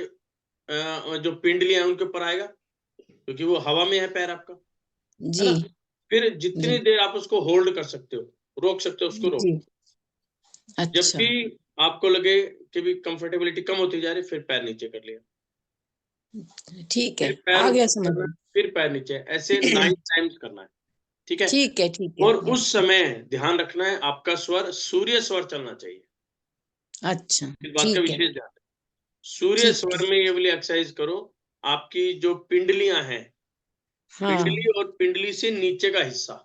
जो पिंडलियां हैं उनके ऊपर आएगा, क्योंकि वो हवा में है पैर आपका, है जी। ना। फिर जी। जितनी देर आप उसको होल्ड कर सकते हो, रोक सकते हो, उसको रोक। जी। जब अच्छा। भी आपको लगे कि भी कंफर्टेबिलिटी कम होती जा रही, फिर पैर नीचे कर लिया, ठीक है, फिर पैर आ गया ऊपर समझ करना में। है, फिर पैर नीचे, ऐसे 9 टाइम्स करना है। ठीक है, ठीक है, ठीक और है। उस समय ध्यान रखना है आपका स्वर सूर्य स्वर चलना चाहिए। अच्छा। इस बात का ठीक है, विशेष ध्यान है। सूर्य ठीक है। स्वर में ये वाली एक्सरसाइज करो। आपकी जो पिंडलियां हैं, हाँ। पिंडली और पिंडली से नीचे का हिस्सा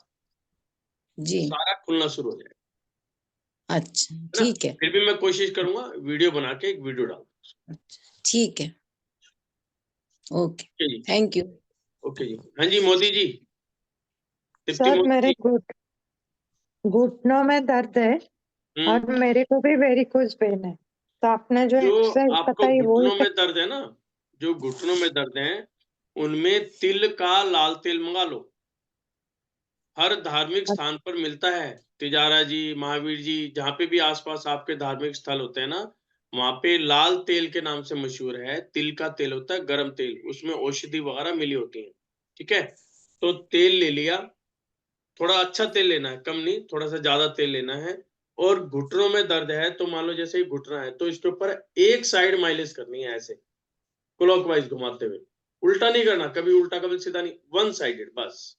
जी। सारा खुलना शुरू हो जाएगा, अच्छा, है ना। ठीक है। फिर भी मैं कोशिश करूंगा वीडियो बना के एक वीडियो डाल। ठीक है। ओके, ओके जी, थैंक यू। ओके जी। हाँ जी मोदी जी, तृप्ति सर, मोदी मेरे जी। घुटनों में दर्द है और मेरे को भी वेरिकोज पेन है, तो आपने जो जो एक्सरसाइज आपको बताई वो घुटनों में दर्द है ना, जो घुटनों में दर्द है, उनमें तिल का लाल तेल मंगा लो। हर धार्मिक स्थान पर मिलता है। तिजारा जी, महावीर जी, जहाँ पे भी आसपास आपके धार्मिक स्थल होते हैं ना, वहां पे लाल तेल के नाम से मशहूर है। तिल का तेल होता है, गरम तेल, उसमें औषधि वगैरह मिली होती है। ठीक है, तो तेल ले लिया, थोड़ा अच्छा तेल लेना है, कम नहीं, थोड़ा सा ज्यादा तेल लेना है। और घुटनों में दर्द है तो मान लो जैसे ही घुटना है, तो इसके ऊपर एक साइड माइलिश करनी है, ऐसे क्लॉकवाइज घुमाते हुए। उल्टा नहीं करना, कभी उल्टा कभी सीधा नहीं, वन साइडेड बस।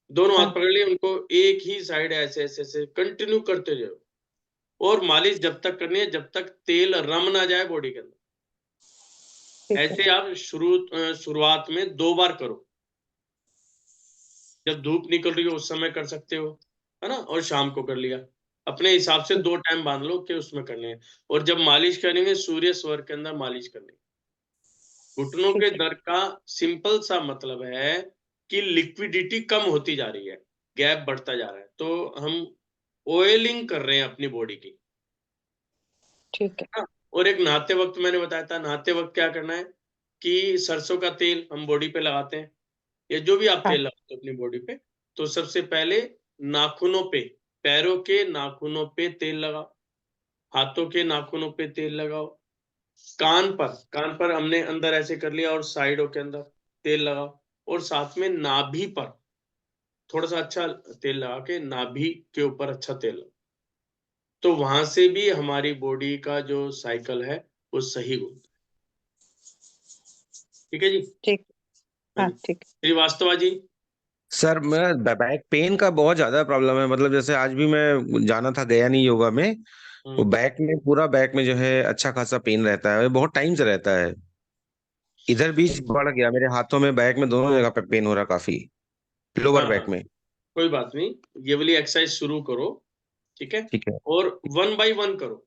दोनों हाथ पकड़ लिए, उनको एक ही साइड ऐसे ऐसे ऐसे कंटिन्यू करते जाओ। और मालिश जब तक करनी है जब तक तेल रम ना जाए बॉडी के अंदर। ऐसे आप शुरुआत में 2 बार करो। जब धूप निकल रही हो उस समय कर सकते हो, है ना, और शाम को कर लिया। अपने हिसाब से 2 टाइम बांध लो कि उसमें करने हैं। और जब मालिश करेंगे सूर्य स्वर के अंदर मालिश करनी। घुटनों के दर्द का सिंपल सा मतलब है कि लिक्विडिटी कम होती जा रही है, गैप बढ़ता जा रहा है, तो हम ऑयलिंग कर रहे हैं अपनी बॉडी की। ठीक है। हाँ, और एक नहाते वक्त मैंने बताया था, नहाते वक्त क्या करना है कि सरसों का तेल हम बॉडी पे लगाते हैं, या जो भी आप तेल लगाते हो अपनी बॉडी पे, तो सबसे पहले नाखूनों पे, पैरों के नाखूनों पे तेल लगाओ, हाथों के नाखूनों पे तेल लगाओ, कान पर हमने अंदर ऐसे कर लिया और साइडों के अंदर तेल लगाओ, और साथ में नाभि पर थोड़ा सा अच्छा तेल लगा के नाभि के ऊपर अच्छा तेल लगाओ। तो वहां से भी हमारी बॉडी का जो साइकिल है वो सही घूमता है। ठीक है जी। ठीक। हाँ ठीक। श्रीवास्तव जी। सर मैं बैक पेन का बहुत ज्यादा प्रॉब्लम है, मतलब जैसे आज भी मैं जाना था, गया नहीं योगा में, वो बैक में, पूरा बैक में जो है अच्छा खासा पेन रहता है, बहुत टाइम से रहता है। इधर भी बढ़ गया, मेरे हाथों में, बैक में, दोनों जगह पे पेन हो रहा काफी, लोअर हाँ बैक हाँ, में। कोई बात नहीं, ये वाली एक्सरसाइज शुरू करो, ठीक है, ठीक है। और 1 बाय 1 करो।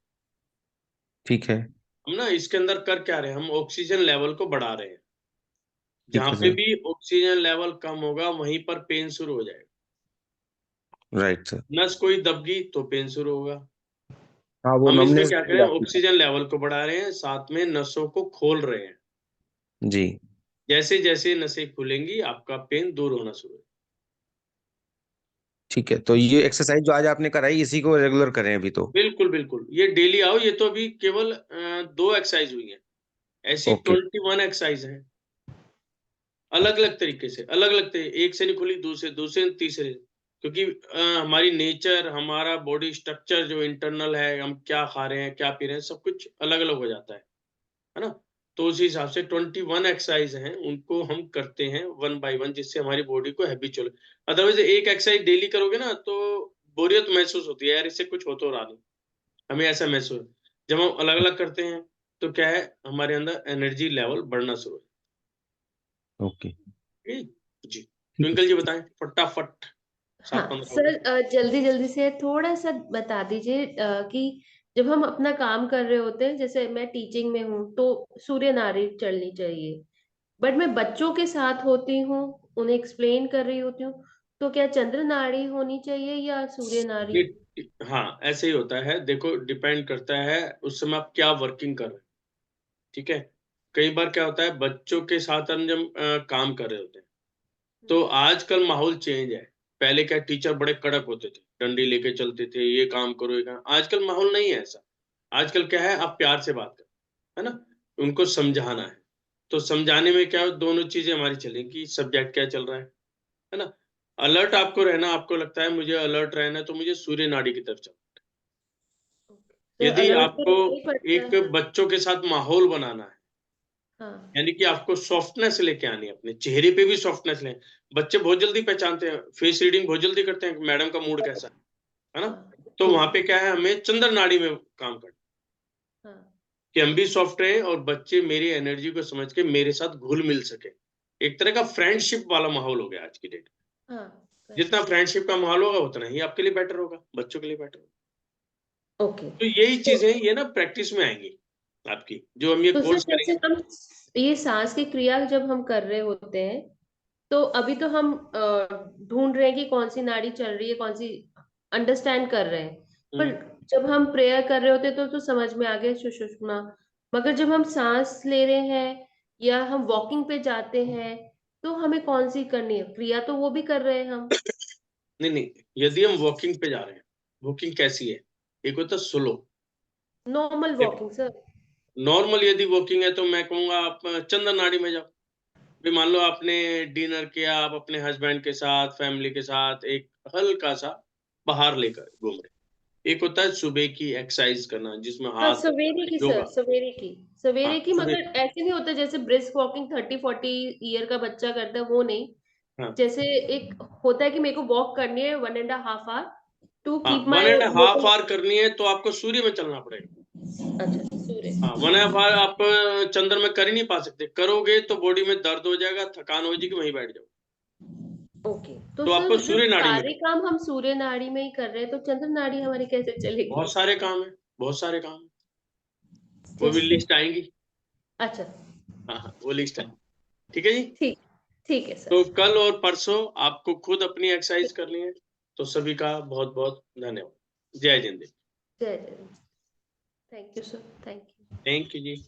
ठीक है। हम ना इसके अंदर कर क्या रहे हैं, हम ऑक्सीजन लेवल को बढ़ा रहे हैं। ठीक जहां है पे सर। भी ऑक्सीजन लेवल कम होगा वहीं पर पेन शुरू हो जाएगा। Right sir. नस कोई दब गई तो पेन शुरू होगा। हाँ, वो हम इसमें नमनेस क्या करें, ऑक्सीजन लेवल को बढ़ा रहे हैं, साथ में नसों को खोल रहे हैं। जी। जैसे जैसे नसें खुलेंगी आपका पेन दूर होना शुरू होगा। ठीक है, तो ये एक्सरसाइज जो आज आपने कराई, इसी को रेगुलर करें अभी तो। बिल्कुल बिल्कुल, ये डेली आओ। ये तो अभी केवल 2 एक्सरसाइज हुई है, ऐसी ओके। 21 एक्सरसाइज है, अलग अलग तरीके से, अलग अलग एक से नहीं खुली, दूसरे दूसरे तीसरे, क्योंकि हमारी नेचर, हमारा बॉडी स्ट्रक्चर जो इंटरनल है, हम क्या खा रहे हैं, क्या पी रहे हैं, सब कुछ अलग अलग हो जाता है ना। तो उस हिसाब से 21 एक्सरसाइज हैं, उनको हम करते हैं 1 बाय 1, जिससे हमारी बॉडी को हैबिचुअल। अदरवाइज एक एक्सरसाइज डेली करोगे ना तो बोरियत महसूस होती है, यार इससे कुछ हो तो रहा नहीं, हमें ऐसा महसूस। जब हम अलग अलग करते हैं तो क्या है, हमारे अंदर एनर्जी लेवल बढ़ना शुरू हो। ओके। जी, ट्विंकल जी बताएं फटाफट। हाँ 7-15 सर, जल्दी जल्दी से थोड़ा सा बता दीजिए कि जब हम अपना काम कर रहे होते हैं, जैसे मैं टीचिंग में हूँ तो सूर्य नाड़ी चलनी चाहिए, बट मैं बच्चों के साथ होती हूँ, उन्हें एक्सप्लेन कर रही होती हूँ, तो क्या चंद्र नाड़ी होनी चाहिए या सूर्य नाड़ी? हाँ, ऐसे ही होता है, देखो डिपेंड करता है उस समय आप क्या वर्किंग कर रहे हैं। ठीक है, कई बार क्या होता है, बच्चों के साथ हम जब काम कर रहे होते हैं तो आजकल माहौल चेंज है। पहले क्या, टीचर बड़े कड़क होते थे, डंडी लेके चलते थे, ये काम करो, ये काम। आजकल माहौल नहीं है ऐसा। आजकल क्या है, आप प्यार से बात करो, है ना, उनको समझाना है। तो समझाने में क्या, दोनों चीजें हमारी चलेंगी, सब्जेक्ट क्या चल रहा है ना। अलर्ट आपको रहना, आपको लगता है मुझे अलर्ट रहना है तो मुझे सूर्य नाड़ी की तरफ चलना। तो यदि अलर्ट तो आपको रहना ही पड़ता एक है। बच्चों के साथ माहौल बनाना है, हाँ यानी कि आपको सॉफ्टनेस लेके आनी है, अपने चेहरे पे भी सॉफ्टनेस लें। बच्चे बहुत जल्दी पहचानते हैं, फेस रीडिंग बहुत जल्दी करते हैं, मैडम का मूड कैसा है ना। तो वहां पे क्या है, हमें चंद्र नाड़ी में काम करना, हाँ कि हम भी सॉफ्ट रहे और बच्चे मेरी एनर्जी को समझ के मेरे साथ घुल मिल सके। एक तरह का फ्रेंडशिप वाला माहौल हो गया आज की डेट। हाँ जितना फ्रेंडशिप का माहौल होगा उतना ही आपके लिए बेटर होगा, बच्चों के लिए बेटर होगा। ओके। तो यही चीजें ये ना प्रैक्टिस में आएंगी आपकी, जो हम ये तो सर कोर्स जैसे करेंगे। हम ये सांस की क्रिया जब हम कर रहे होते हैं, तो अभी तो हम ढूंढ रहे हैं कि कौन सी नाड़ी चल रही है, कौन सी, अंडरस्टैंड कर रहे हैं, पर जब हम प्रेयर कर रहे होते हैं तो समझ में आ गया सुषुम्ना, मगर जब हम सांस ले रहे हैं या हम वॉकिंग पे जाते हैं तो हमें कौन सी करनी है क्रिया? तो वो भी कर रहे हैं हम। नहीं नहीं, यदि हम वॉकिंग पे जा रहे हैं, वॉकिंग कैसी है, एक होता है slow, normal walking sir. Normal यदि वॉकिंग है तो मैं कहूंगा आप चंद्र नाड़ी में जाओ। भी मान लो आपने डिनर किया, आप अपने हस्बैंड के साथ, फैमिली के साथ एक हल्का सा बाहर लेकर घूम रहे। एक होता है सुबह की एक्सरसाइज करना, जिसमें हाँ हाथ सवेरे की सर, योगा। सवेरे हाँ की, सुबह। मगर ऐसे नहीं होता जैसे ब्रिस्क वॉकिंग 30-40 ईयर का बच्चा करता है, वो नहीं। हाँ जैसे एक होता है कि मेरे को वॉक करनी है 1.5 आवर टू हाँ, कीप 1.5 माई। आवर करनी है तो आपको सूर्य में चलना पड़ेगा। अच्छा सूर्य। हाँ, 1.5 आवर आप चंद्र में कर ही नहीं पा सकते, करोगे तो बॉडी में दर्द हो जाएगा, थकान हो जाएगी, वहीं बैठ जाओ। ओके, तो तो आपको सर जब सूर्य नाड़ी में सारे काम हम सूर्य नाड़ी में ही कर रहे हैं तो चंद्र नाड़ी हमारी कैसे चलेगी? बहुत सारे काम है, बहुत सारे काम है, वो भी जैसे लिस्ट आएंगी। अच्छा हाँ हाँ, वो लिस्ट है। ठीक है जी। ठीक, ठीक है तो सर। कल और परसों आपको खुद अपनी एक्सरसाइज करनी है। तो सभी का बहुत बहुत धन्यवाद। जय जिंद। जय जय। Thank you sir, thank you. Thank you ji.